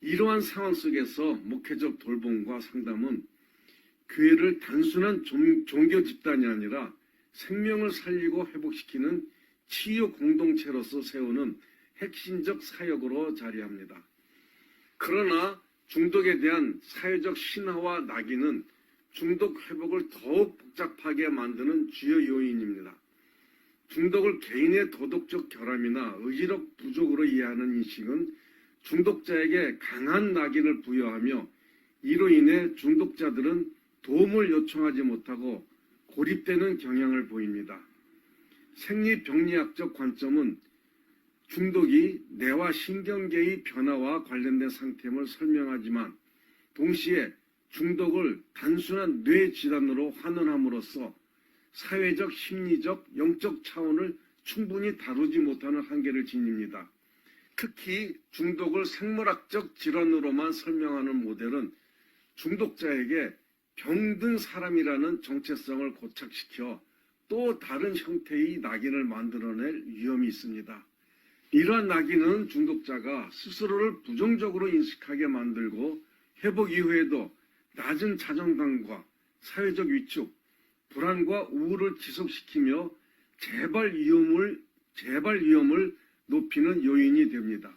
S2: 이러한 상황 속에서 목회적 돌봄과 상담은 교회를 단순한 종교 집단이 아니라 생명을 살리고 회복시키는 치유 공동체로서 세우는 핵심적 사역으로 자리합니다. 그러나 중독에 대한 사회적 신화와 낙인은 중독 회복을 더욱 복잡하게 만드는 주요 요인입니다. 중독을 개인의 도덕적 결함이나 의지력 부족으로 이해하는 인식은 중독자에게 강한 낙인을 부여하며 이로 인해 중독자들은 도움을 요청하지 못하고 고립되는 경향을 보입니다. 생리병리학적 관점은 중독이 뇌와 신경계의 변화와 관련된 상태임을 설명하지만 동시에 중독을 단순한 뇌 질환으로 환원함으로써 사회적, 심리적, 영적 차원을 충분히 다루지 못하는 한계를 지닙니다. 특히 중독을 생물학적 질환으로만 설명하는 모델은 중독자에게 병든 사람이라는 정체성을 고착시켜 또 다른 형태의 낙인을 만들어낼 위험이 있습니다. 이러한 낙인은 중독자가 스스로를 부정적으로 인식하게 만들고 회복 이후에도 낮은 자존감과 사회적 위축, 불안과 우울을 지속시키며 재발 위험을 높이는 요인이 됩니다.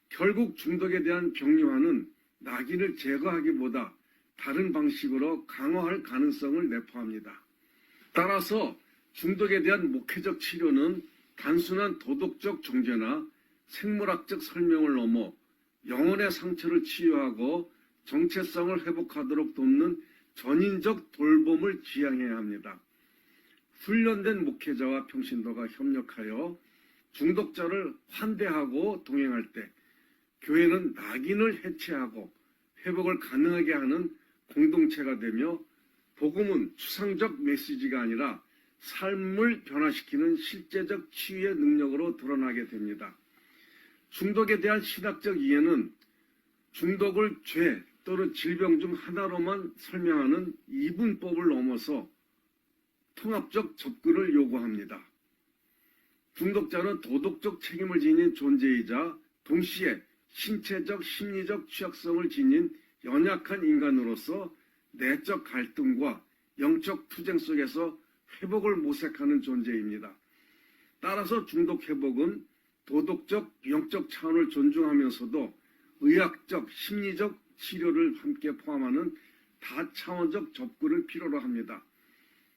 S2: 결국 중독에 대한 병리화는 낙인을 제거하기보다 다른 방식으로 강화할 가능성을 내포합니다. 따라서 중독에 대한 목회적 치료는 단순한 도덕적 종죄나 생물학적 설명을 넘어 영혼의 상처를 치유하고 정체성을 회복하도록 돕는 전인적 돌봄을 지향해야 합니다. 훈련된 목회자와 평신도가 협력하여 중독자를 환대하고 동행할 때 교회는 낙인을 해체하고 회복을 가능하게 하는 공동체가 되며 복음은 추상적 메시지가 아니라 삶을 변화시키는 실제적 치유의 능력으로 드러나게 됩니다. 중독에 대한 신학적 이해는 중독을 죄 또는 질병 중 하나로만 설명하는 이분법을 넘어서 통합적 접근을 요구합니다. 중독자는 도덕적 책임을 지닌 존재이자 동시에 신체적, 심리적 취약성을 지닌 연약한 인간으로서 내적 갈등과 영적 투쟁 속에서 회복을 모색하는 존재입니다. 따라서 중독 회복은 도덕적, 영적 차원을 존중하면서도 의학적, 심리적 치료를 함께 포함하는 다차원적 접근을 필요로 합니다.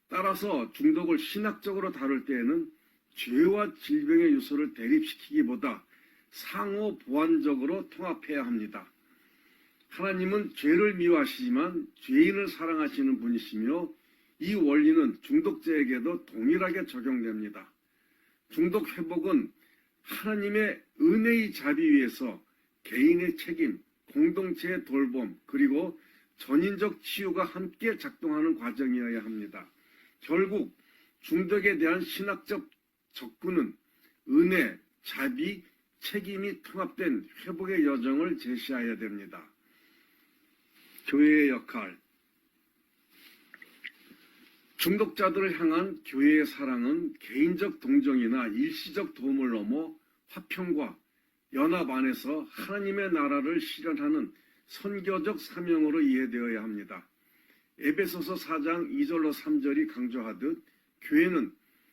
S2: 따라서 중독을 신학적으로 다룰 때에는 죄와 질병의 요소를 대립시키기보다 상호 보완적으로 통합해야 합니다. 하나님은 죄를 미워하시지만 죄인을 사랑하시는 분이시며 이 원리는 중독자에게도 동일하게 적용됩니다. 중독 회복은 하나님의 은혜의 자비 위에서 개인의 책임, 공동체의 돌봄, 그리고 전인적 치유가 함께 작동하는 과정이어야 합니다. 결국 중독에 대한 신학적 접근은 은혜, 자비, 책임이 통합된 회복의 여정을 제시해야 됩니다. 교회의 역할. 중독자들을 향한 교회의 사랑은 개인적 동정이나 일시적 도움을 넘어 화평과 연합 안에서 하나님의 나라를 실현하는 선교적 사명으로 이해되어야 합니다. 에베소서 4장 2절로 3절이 강조하듯 교회는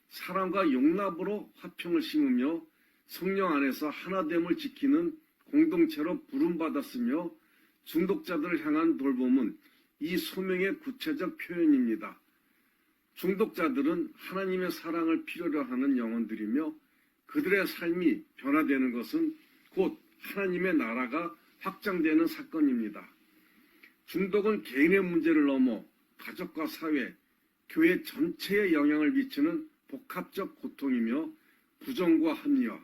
S2: 사랑과 용납으로 화평을 심으며 성령 안에서 하나됨을 지키는 공동체로 부름받았으며 중독자들을 향한 돌봄은 이 소명의 구체적 표현입니다. 중독자들은 하나님의 사랑을 필요로 하는 영혼들이며 그들의 삶이 변화되는 것은 곧 하나님의 나라가 확장되는 사건입니다. 중독은 개인의 문제를 넘어 가족과 사회, 교회 전체에 영향을 미치는 복합적 고통이며 부정과 합리화,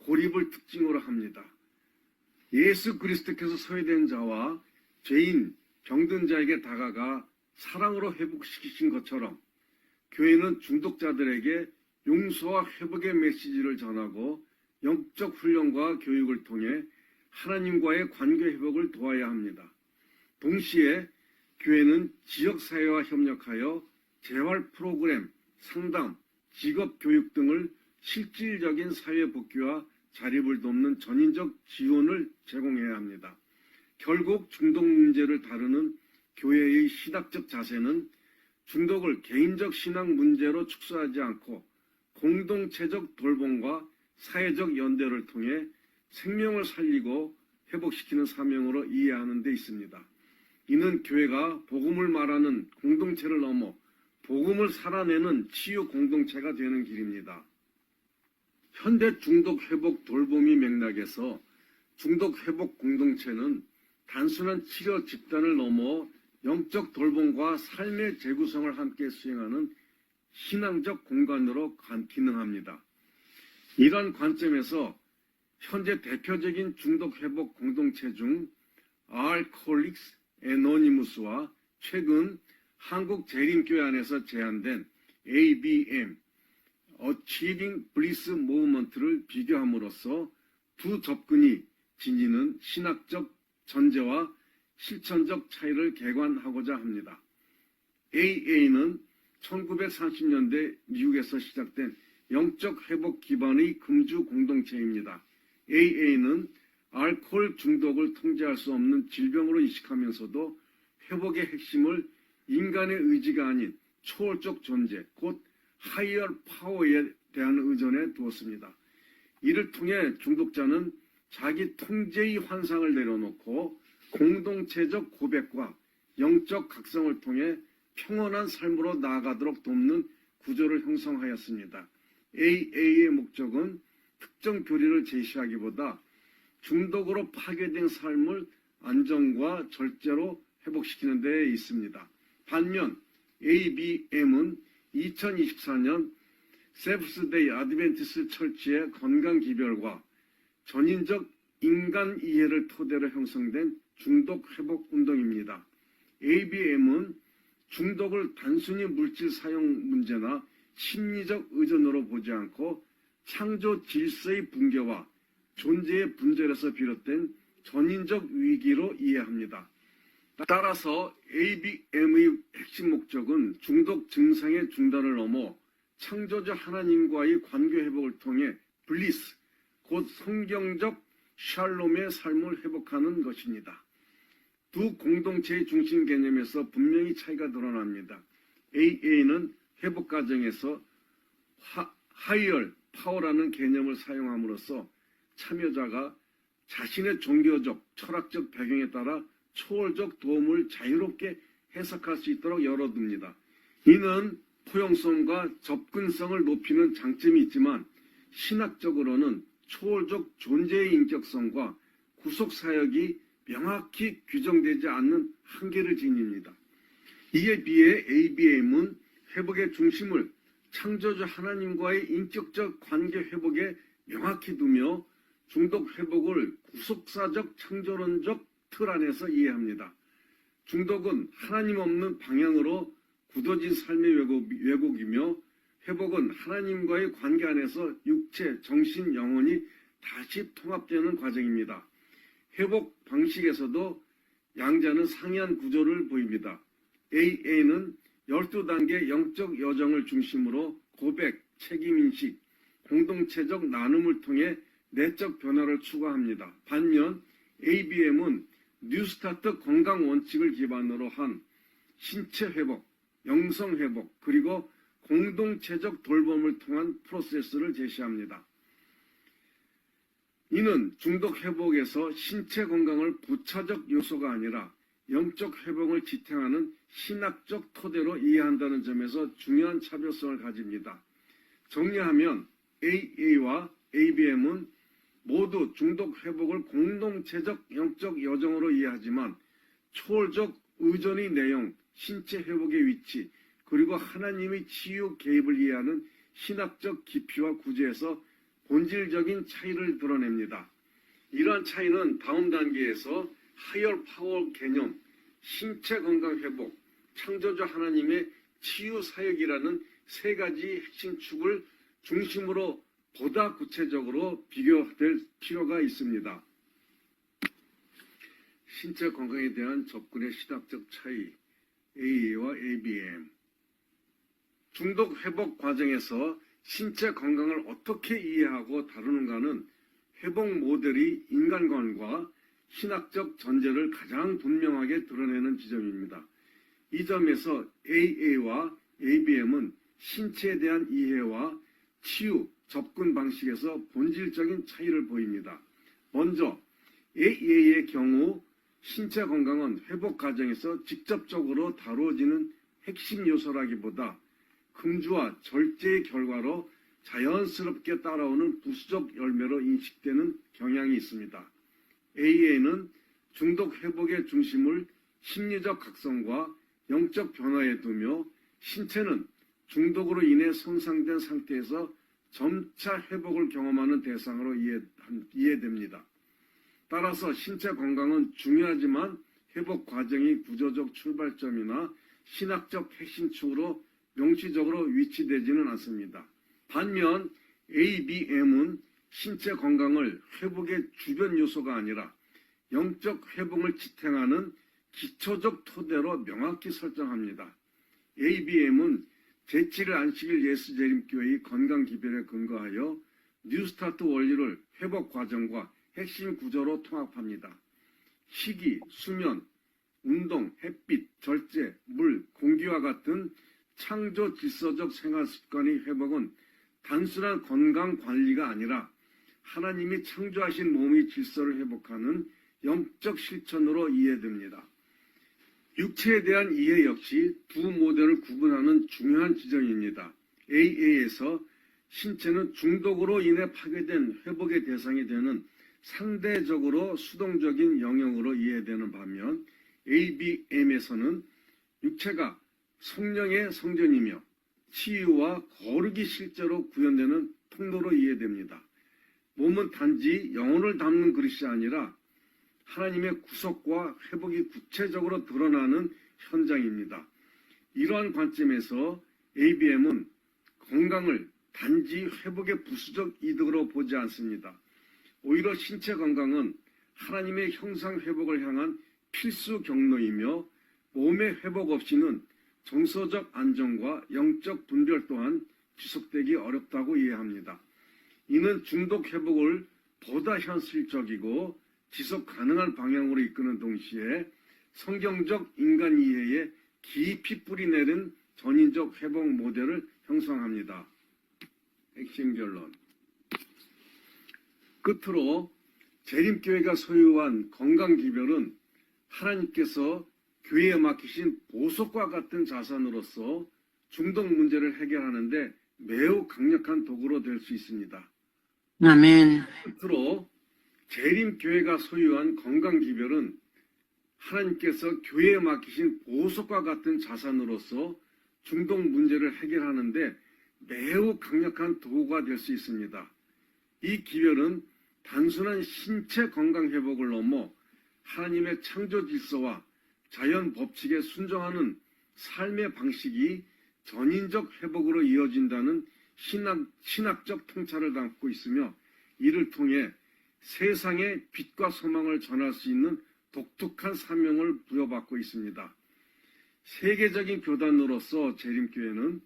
S2: 고립을 특징으로 합니다. 예수 그리스도께서 소외된 자와 죄인, 병든 자에게 다가가 사랑으로 회복시키신 것처럼 교회는 중독자들에게 용서와 회복의 메시지를 전하고 영적 훈련과 교육을 통해 하나님과의 관계 회복을 도와야 합니다. 동시에 교회는 지역사회와 협력하여 재활 프로그램, 상담, 직업교육 등을 실질적인 사회 복귀와 자립을 돕는 전인적 지원을 제공해야 합니다. 결국 중독 문제를 다루는 교회의 신학적 자세는 중독을 개인적 신앙 문제로 축소하지 않고 공동체적 돌봄과 사회적 연대를 통해 생명을 살리고 회복시키는 사명으로 이해하는 데 있습니다. 이는 교회가 복음을 말하는 공동체를 넘어 복음을 살아내는 치유 공동체가 되는 길입니다. 현대 중독 회복 돌봄이 맥락에서 중독 회복 공동체는 단순한 치료 집단을 넘어 영적 돌봄과 삶의 재구성을 함께 수행하는 신앙적 공간으로 기능합니다. 이러한 관점에서 현재 대표적인 중독 회복 공동체 중 알코올릭스 애노니무스와 최근 한국 재림교회 안에서 제안된 ABM Achieving Bliss Movement를 비교함으로써 두 접근이 지니는 신학적 전제와 실천적 차이를 개관하고자 합니다. AA는 1930년대 미국에서 시작된 영적 회복 기반의 금주 공동체입니다. AA는 알코올 중독을 통제할 수 없는 질병으로 인식하면서도 회복의 핵심을 인간의 의지가 아닌 초월적 존재, 곧 하이어 파워에 대한 의존에 두었습니다. 이를 통해 중독자는 자기 통제의 환상을 내려놓고 공동체적 고백과 영적 각성을 통해 평온한 삶으로 나아가도록 돕는 구조를 형성하였습니다. AA의 목적은 특정 교리를 제시하기보다 중독으로 파괴된 삶을 안정과 절제로 회복시키는 데 있습니다. 반면 ABM은 2024년 세브스데이 아드벤티스 철치의 건강기별과 전인적 인간 이해를 토대로 형성된 중독 회복 운동입니다. ABM은 중독을 단순히 물질 사용 문제나 심리적 의존으로 보지 않고 창조 질서의 붕괴와 존재의 분절에서 비롯된 전인적 위기로 이해합니다. 따라서 ABM의 핵심 목적은 중독 증상의 중단을 넘어 창조주 하나님과의 관계 회복을 통해 블리스, 곧 성경적 샬롬의 삶을 회복하는 것입니다. 두 공동체의 중심 개념에서 분명히 차이가 드러납니다. AA는 회복 과정에서 하이얼 파워라는 개념을 사용함으로써 참여자가 자신의 종교적, 철학적 배경에 따라 초월적 도움을 자유롭게 해석할 수 있도록 열어둡니다. 이는 포용성과 접근성을 높이는 장점이 있지만 신학적으로는 초월적 존재의 인격성과 구속 사역이 명확히 규정되지 않는 한계를 지닙니다. 이에 비해 ABM은 회복의 중심을 창조주 하나님과의 인격적 관계 회복에 명확히 두며 중독 회복을 구속사적 창조론적 틀 안에서 이해합니다. 중독은 하나님 없는 방향으로 굳어진 삶의 왜곡이며 회복은 하나님과의 관계 안에서 육체, 정신, 영혼이 다시 통합되는 과정입니다. 회복 방식에서도 양자는 상이한 구조를 보입니다. AA는 12단계 영적 여정을 중심으로 고백, 책임인식, 공동체적 나눔을 통해 내적 변화를 추구합니다. 반면 ABM은 뉴스타트 건강 원칙을 기반으로 한 신체 회복, 영성 회복, 그리고 공동체적 돌봄을 통한 프로세스를 제시합니다. 이는 중독 회복에서 신체 건강을 부차적 요소가 아니라 영적 회복을 지탱하는 신학적 토대로 이해한다는 점에서 중요한 차별성을 가집니다. 정리하면 AA와 ABM은 모두 중독 회복을 공동체적 영적 여정으로 이해하지만 초월적 의존의 내용, 신체 회복의 위치, 그리고 하나님의 치유 개입을 이해하는 신학적 깊이와 구조에서 본질적인 차이를 드러냅니다. 이러한 차이는 다음 단계에서 하이어 파워 개념, 신체 건강 회복, 창조주 하나님의 치유 사역이라는 세 가지 핵심 축을 중심으로 보다 구체적으로 비교될 필요가 있습니다. 신체 건강에 대한 접근의 신학적 차이, AA와 ABM. 중독 회복 과정에서 신체 건강을 어떻게 이해하고 다루는가는 회복 모델이 인간관과 신학적 전제를 가장 분명하게 드러내는 지점입니다. 이 점에서 AA와 ABM은 신체에 대한 이해와 치유, 접근 방식에서 본질적인 차이를 보입니다. 먼저 AA의 경우 신체 건강은 회복 과정에서 직접적으로 다루어지는 핵심 요소라기보다 금주와 절제의 결과로 자연스럽게 따라오는 부수적 열매로 인식되는 경향이 있습니다. AA는 중독 회복의 중심을 심리적 각성과 영적 변화에 두며 신체는 중독으로 인해 손상된 상태에서 점차 회복을 경험하는 대상으로 이해됩니다. 따라서 신체 건강은 중요하지만 회복 과정이 구조적 출발점이나 신학적 핵심축으로 명시적으로 위치되지는 않습니다. 반면 ABM은 신체 건강을 회복의 주변 요소가 아니라 영적 회복을 지탱하는 기초적 토대로 명확히 설정합니다. ABM은 제7일 안식일 예수재림교회의 건강기별에 근거하여 뉴스타트 원리를 회복 과정과 핵심 구조로 통합합니다. 식이, 수면, 운동, 햇빛, 절제, 물, 공기와 같은 창조 질서적 생활 습관의 회복은 단순한 건강 관리가 아니라 하나님이 창조하신 몸의 질서를 회복하는 영적 실천으로 이해됩니다. 육체에 대한 이해 역시 두 모델을 구분하는 중요한 지점입니다. AA에서 신체는 중독으로 인해 파괴된 회복의 대상이 되는 상대적으로 수동적인 영역으로 이해되는 반면 ABM에서는 육체가 성령의 성전이며 치유와 거룩이 실제로 구현되는 통로로 이해됩니다. 몸은 단지 영혼을 담는 그릇이 아니라 하나님의 구속과 회복이 구체적으로 드러나는 현장입니다. 이러한 관점에서 ABM은 건강을 단지 회복의 부수적 이득으로 보지 않습니다. 오히려 신체 건강은 하나님의 형상 회복을 향한 필수 경로이며 몸의 회복 없이는 정서적 안정과 영적 분별 또한 지속되기 어렵다고 이해합니다. 이는 중독 회복을 보다 현실적이고 지속 가능한 방향으로 이끄는 동시에 성경적 인간 이해에 깊이 뿌리내린 전인적 회복 모델을 형성합니다. 핵심 결론. 끝으로 재림교회가 소유한 건강기별은 하나님께서 교회에 맡기신 보석과 같은 자산으로서 중독 문제를 해결하는 데 매우 강력한 도구로 될 수 있습니다.
S3: 아멘.
S2: 끝으로 재림교회가 소유한 건강기별은 하나님께서 교회에 맡기신 보석과 같은 자산으로서 중독 문제를 해결하는 데 매우 강력한 도구가 될 수 있습니다. 이 기별은 단순한 신체 건강 회복을 넘어 하나님의 창조 질서와 자연 법칙에 순종하는 삶의 방식이 전인적 회복으로 이어진다는 신학적 통찰을 담고 있으며 이를 통해 세상에 빛과 소망을 전할 수 있는 독특한 사명을 부여받고 있습니다. 세계적인 교단으로서 재림교회는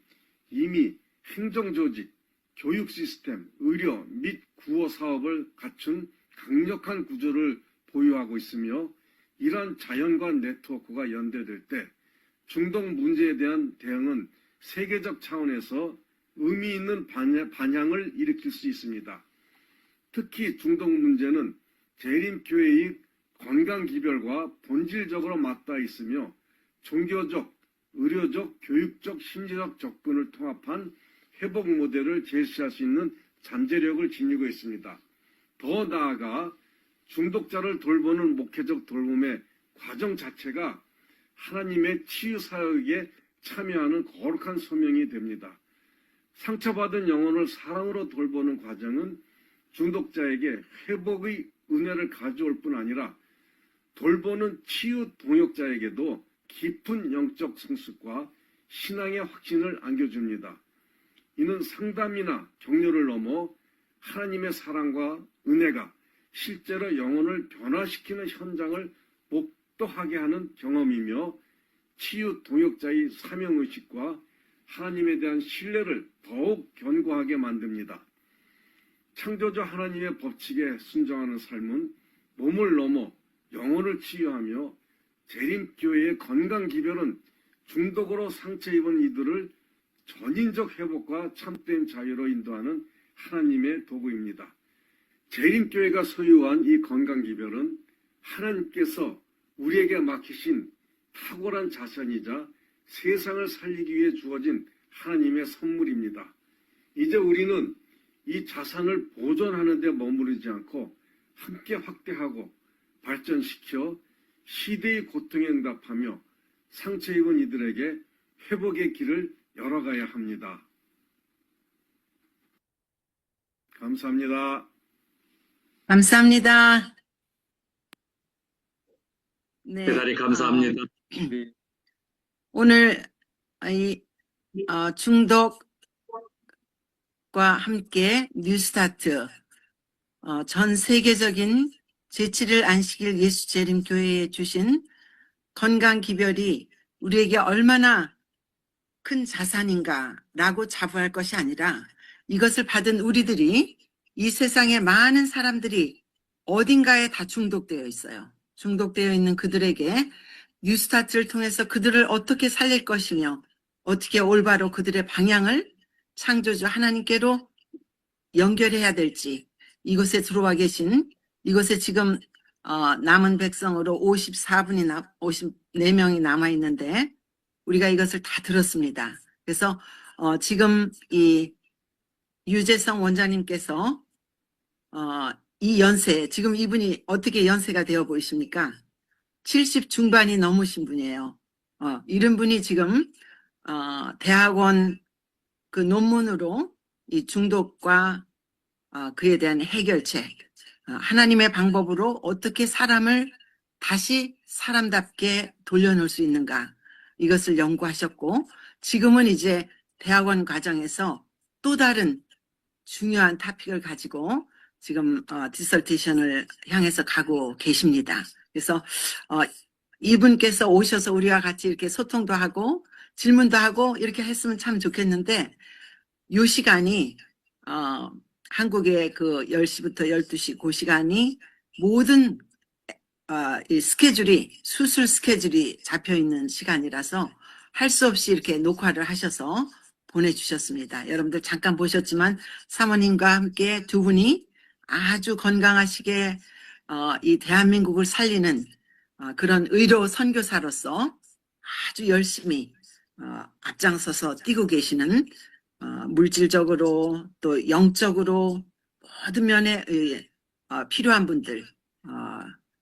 S2: 이미 행정조직, 교육 시스템, 의료 및 구호 사업을 갖춘 강력한 구조를 보유하고 있으며 이러한 자연과 네트워크가 연대될 때 중독 문제에 대한 대응은 세계적 차원에서 의미 있는 반향을 일으킬 수 있습니다. 특히 중독 문제는 재림교회의 건강기별과 본질적으로 맞닿아 있으며 종교적, 의료적, 교육적, 심리적 접근을 통합한 회복 모델을 제시할 수 있는 잠재력을 지니고 있습니다. 더 나아가 중독자를 돌보는 목회적 돌봄의 과정 자체가 하나님의 치유 사역에 참여하는 거룩한 소명이 됩니다. 상처받은 영혼을 사랑으로 돌보는 과정은 중독자에게 회복의 은혜를 가져올 뿐 아니라 돌보는 치유 동역자에게도 깊은 영적 성숙과 신앙의 확신을 안겨줍니다. 이는 상담이나 격려를 넘어 하나님의 사랑과 은혜가 실제로 영혼을 변화시키는 현장을 목도하게 하는 경험이며 치유 동역자의 사명의식과 하나님에 대한 신뢰를 더욱 견고하게 만듭니다. 창조주 하나님의 법칙에 순종하는 삶은 몸을 넘어 영혼을 치유하며 재림교회의 건강기별은 중독으로 상처 입은 이들을 전인적 회복과 참된 자유로 인도하는 하나님의 도구입니다. 재림교회가 소유한 이 건강기별은 하나님께서 우리에게 맡기신 탁월한 자산이자 세상을 살리기 위해 주어진 하나님의 선물입니다. 이제 우리는 이 자산을 보존하는 데 머무르지 않고 함께 확대하고 발전시켜 시대의 고통에 응답하며 상처 입은 이들에게 회복의 길을 열어가야 합니다. 감사합니다.
S3: 감사합니다. 네.
S1: 대단히 감사합니다.
S3: 오늘 중독과 함께 뉴스타트 전 세계적인 제7일 안식일 예수재림교회에 주신 건강기별이 우리에게 얼마나 큰 자산인가라고 자부할 것이 아니라 이것을 받은 우리들이 이 세상에 많은 사람들이 어딘가에 다 중독되어 있어요. 중독되어 있는 그들에게 뉴스타트를 통해서 그들을 어떻게 살릴 것이며 어떻게 올바로 그들의 방향을 창조주 하나님께로 연결해야 될지 이곳에 들어와 계신 이곳에 지금 남은 백성으로 54명이 남아있는데 우리가 이것을 다 들었습니다. 그래서 지금 이 유재성 원장님께서 이 연세, 지금 이분이 어떻게 연세가 되어 보이십니까? 70 중반이 넘으신 분이에요. 이런 분이 지금 대학원 그 논문으로 이 중독과 그에 대한 해결책, 하나님의 방법으로 어떻게 사람을 다시 사람답게 돌려놓을 수 있는가, 이것을 연구하셨고, 지금은 이제 대학원 과정에서 또 다른 중요한 토픽을 가지고 지금 디설테이션을 향해서 가고 계십니다. 그래서 이분께서 오셔서 우리와 같이 이렇게 소통도 하고 질문도 하고 이렇게 했으면 참 좋겠는데, 이 시간이 한국의 그 10시부터 12시 그 시간이 모든 이 스케줄이, 수술 스케줄이 잡혀 있는 시간이라서 할 수 없이 이렇게 녹화를 하셔서 보내주셨습니다. 여러분들 잠깐 보셨지만 사모님과 함께 두 분이 아주 건강하시게 이 대한민국을 살리는 그런 의료 선교사로서 아주 열심히 앞장서서 뛰고 계시는, 물질적으로 또 영적으로 모든 면에 필요한 분들,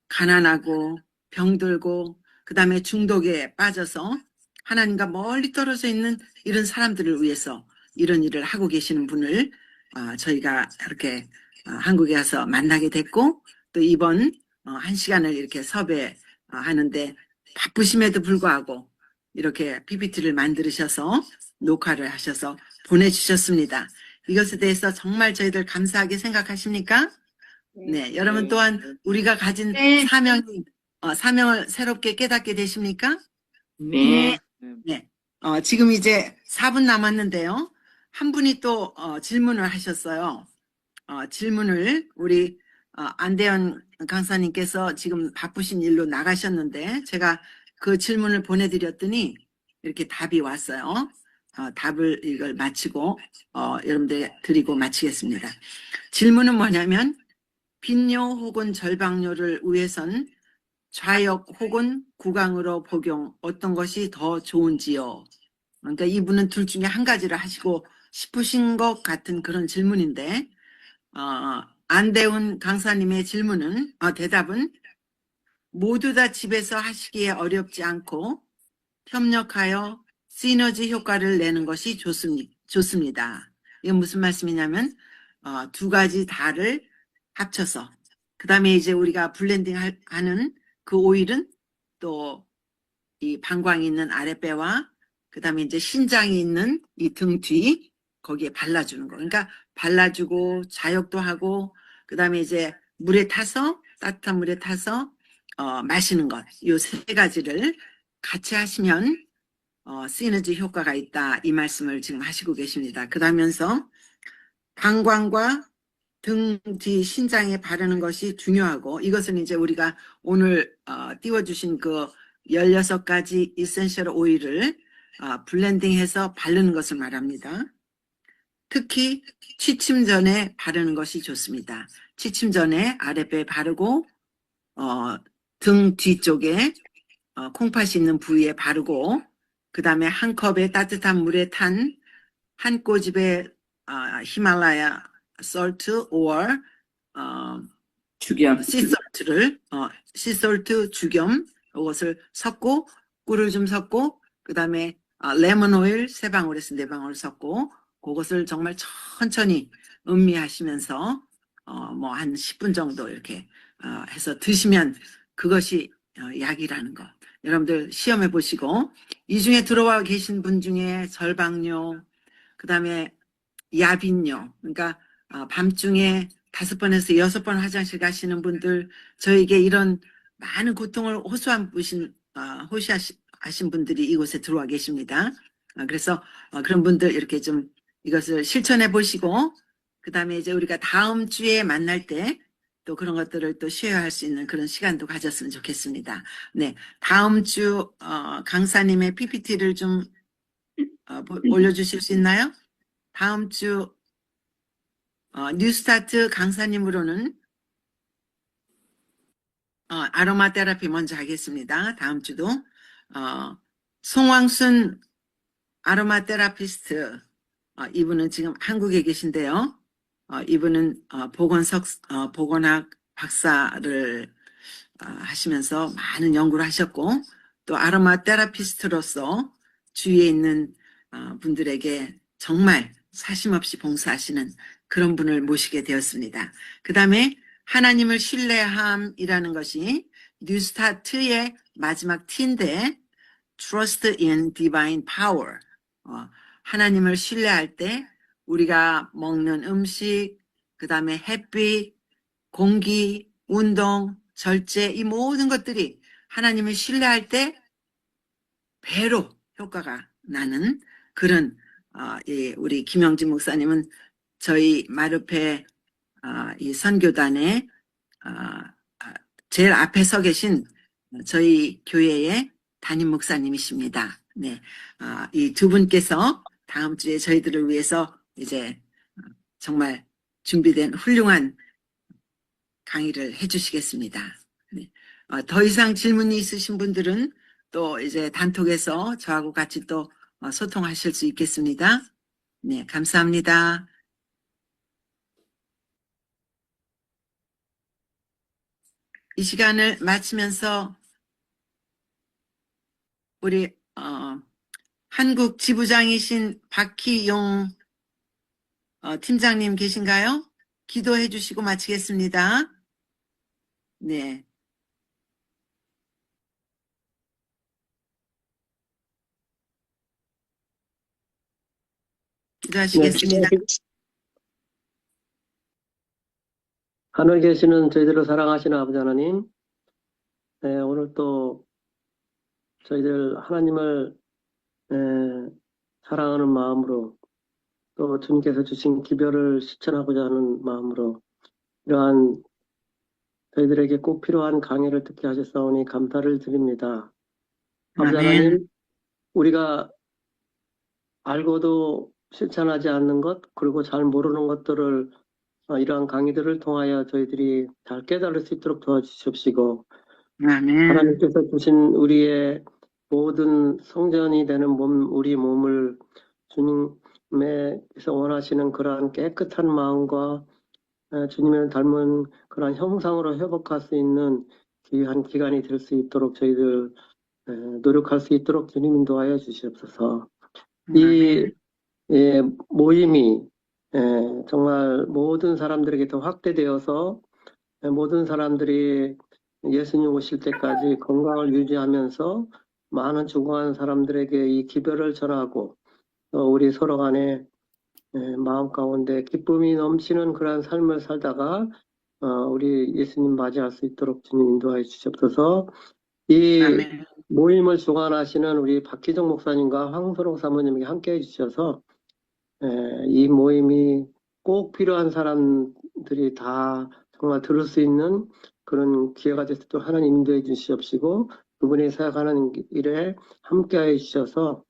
S3: 가난하고 병들고 그 다음에 중독에 빠져서 하나님과 멀리 떨어져 있는 이런 사람들을 위해서 이런 일을 하고 계시는 분을 저희가 이렇게 한국에 와서 만나게 됐고, 또 이번 1시간을 이렇게 섭외하는데 바쁘심에도 불구하고 이렇게 PPT를 만드셔서 녹화를 하셔서 보내주셨습니다. 이것에 대해서 정말 저희들 감사하게 생각하십니까? 네, 여러분 또한 우리가 가진 사명을 새롭게 깨닫게 되십니까?
S4: 네.
S3: 네. 지금 이제 4분 남았는데요. 한 분이 또 질문을 하셨어요. 질문을 우리 안대현 강사님께서 지금 바쁘신 일로 나가셨는데 제가 그 질문을 보내드렸더니 이렇게 답이 왔어요. 답을 이걸 마치고 여러분들 드리고 마치겠습니다. 질문은 뭐냐면, 빈뇨 혹은 절박뇨를 위해선 좌역 혹은 구강으로 복용 어떤 것이 더 좋은지요? 그러니까 이분은 둘 중에 한 가지를 하시고 싶으신 것 같은 그런 질문인데, 안대훈 강사님의 대답은 모두 다 집에서 하시기에 어렵지 않고 협력하여 시너지 효과를 내는 것이 좋습니다. 이게 무슨 말씀이냐면 두 가지 다를 합쳐서, 그 다음에 이제 우리가 블렌딩 하는 그 오일은 또 이 방광이 있는 아랫배와 그 다음에 이제 신장이 있는 이 등 뒤, 거기에 발라주는 거. 그러니까 발라주고 자욕도 하고 그 다음에 이제 물에 타서, 따뜻한 물에 타서 마시는 것. 이 세 가지를 같이 하시면 시너지 효과가 있다, 이 말씀을 지금 하시고 계십니다. 그러면서 방광과 등 뒤 신장에 바르는 것이 중요하고, 이것은 이제 우리가 오늘 띄워주신 그 16가지 이센셜 오일을 블렌딩해서 바르는 것을 말합니다. 특히 취침 전에 바르는 것이 좋습니다. 취침 전에 아랫배에 바르고 등 뒤쪽에 콩팥이 있는 부위에 바르고, 그 다음에 한 컵에 따뜻한 물에 탄 한 꼬집의 히말라야 솔트 or
S4: 죽여.
S3: 씨솔트 죽염, 이것을 섞고 꿀을 좀 섞고 그 다음에 레몬 오일 3방울에서 4방울 섞고 그것을 정말 천천히 음미하시면서 뭐 한 10분 정도 이렇게 해서 드시면 그것이 약이라는 것. 여러분들 시험해 보시고, 이 중에 들어와 계신 분 중에 절박뇨, 그 다음에 야빈뇨, 그러니까 밤중에 5번에서 6번 화장실 가시는 분들, 저에게 이런 많은 고통을 호소하신 분들이 이곳에 들어와 계십니다. 그래서 그런 분들 이렇게 좀 이것을 실천해 보시고, 그 다음에 이제 우리가 다음 주에 만날 때 또 그런 것들을 또 쉐어할 수 있는 그런 시간도 가졌으면 좋겠습니다. 네, 다음 주 강사님의 PPT를 좀 올려주실 수 있나요? 다음 주 뉴스타트 강사님으로는 아로마 테라피 먼저 하겠습니다. 다음 주도 송왕순 아로마 테라피스트, 이분은 지금 한국에 계신데요. 이분은 보건학 박사를 하시면서 많은 연구를 하셨고, 또 아로마 테라피스트로서 주위에 있는 분들에게 정말 사심없이 봉사하시는 그런 분을 모시게 되었습니다. 그 다음에 하나님을 신뢰함이라는 것이 뉴스타트의 마지막 T인데 Trust in Divine Power. 하나님을 신뢰할 때 우리가 먹는 음식, 그 다음에 햇빛, 공기, 운동, 절제 이 모든 것들이 하나님을 신뢰할 때 배로 효과가 나는 그런 우리 김영진 목사님은 저희 마르페 이 선교단의 제일 앞에 서 계신 저희 교회의 담임 목사님이십니다. 네, 이 두 분께서 다음 주에 저희들을 위해서 이제 정말 준비된 훌륭한 강의를 해주시겠습니다. 네. 더 이상 질문이 있으신 분들은 또 이제 단톡에서 저하고 같이 또 소통하실 수 있겠습니다. 네, 감사합니다. 이 시간을 마치면서 우리 한국 지부장이신 박희용 팀장님 계신가요? 기도해 주시고 마치겠습니다. 네. 기도하시겠습니다.
S4: 하늘에 계시는 저희들을 사랑하시는 아버지 하나님, 네, 오늘 또 저희들 하나님을 사랑하는 마음으로 또 주님께서 주신 기별을 실천하고자 하는 마음으로 이러한 저희들에게 꼭 필요한 강의를 듣게 하셨사오니 감사를 드립니다. 아버지 하나님, 우리가 알고도 실천하지 않는 것, 그리고 잘 모르는 것들을 이러한 강의들을 통하여 저희들이 잘 깨달을 수 있도록 도와주시옵시고, 하나님께서 주신 우리의 모든 성전이 되는 우리 몸을 주님께서 원하시는 그러한 깨끗한 마음과 주님을 닮은 그러한 형상으로 회복할 수 있는 귀한 기간이 될 수 있도록 저희들 노력할 수 있도록 주님 인도하여 주시옵소서. 이 모임이 정말 모든 사람들에게 더 확대되어서 모든 사람들이 예수님 오실 때까지 건강을 유지하면서 많은 죽어가는 사람들에게 이 기별을 전하고 우리 서로 간에 마음 가운데 기쁨이 넘치는 그러한 삶을 살다가 우리 예수님 맞이할 수 있도록 주님 인도하여 주시옵소서. 이 모임을 주관하시는 우리 박희정 목사님과 황소롱 사모님에게 함께 해주셔서 이 모임이 꼭 필요한 사람들이 다 정말 들을 수 있는 그런 기회가 됐을 때 하나님 인도해 주시옵시고 그분이 사역하는 일에 함께해 주셔서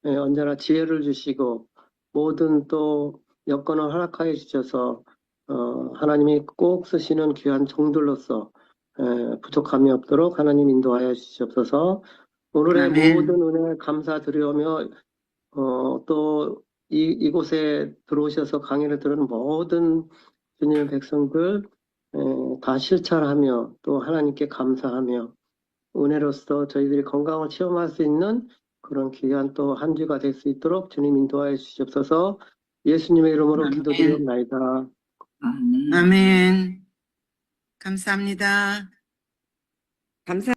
S4: 언제나 지혜를 주시고 모든 또 여건을 허락하여 주셔서 하나님이 꼭 쓰시는 귀한 종들로서 부족함이 없도록 하나님 인도하여 주시옵소서. 오늘의 모든 은혜 감사드리오며 또 이곳에 들어오셔서 강의를 들은 모든 주님의 백성들 다 실천하며 또 하나님께 감사하며 은혜로서 저희들이 건강을 체험할 수 있는 그런 귀한 또 한 주가 될 수 있도록 주님 인도하여 주시옵소서. 예수님의 이름으로 기도드리옵나이다.
S3: 아멘. 감사합니다.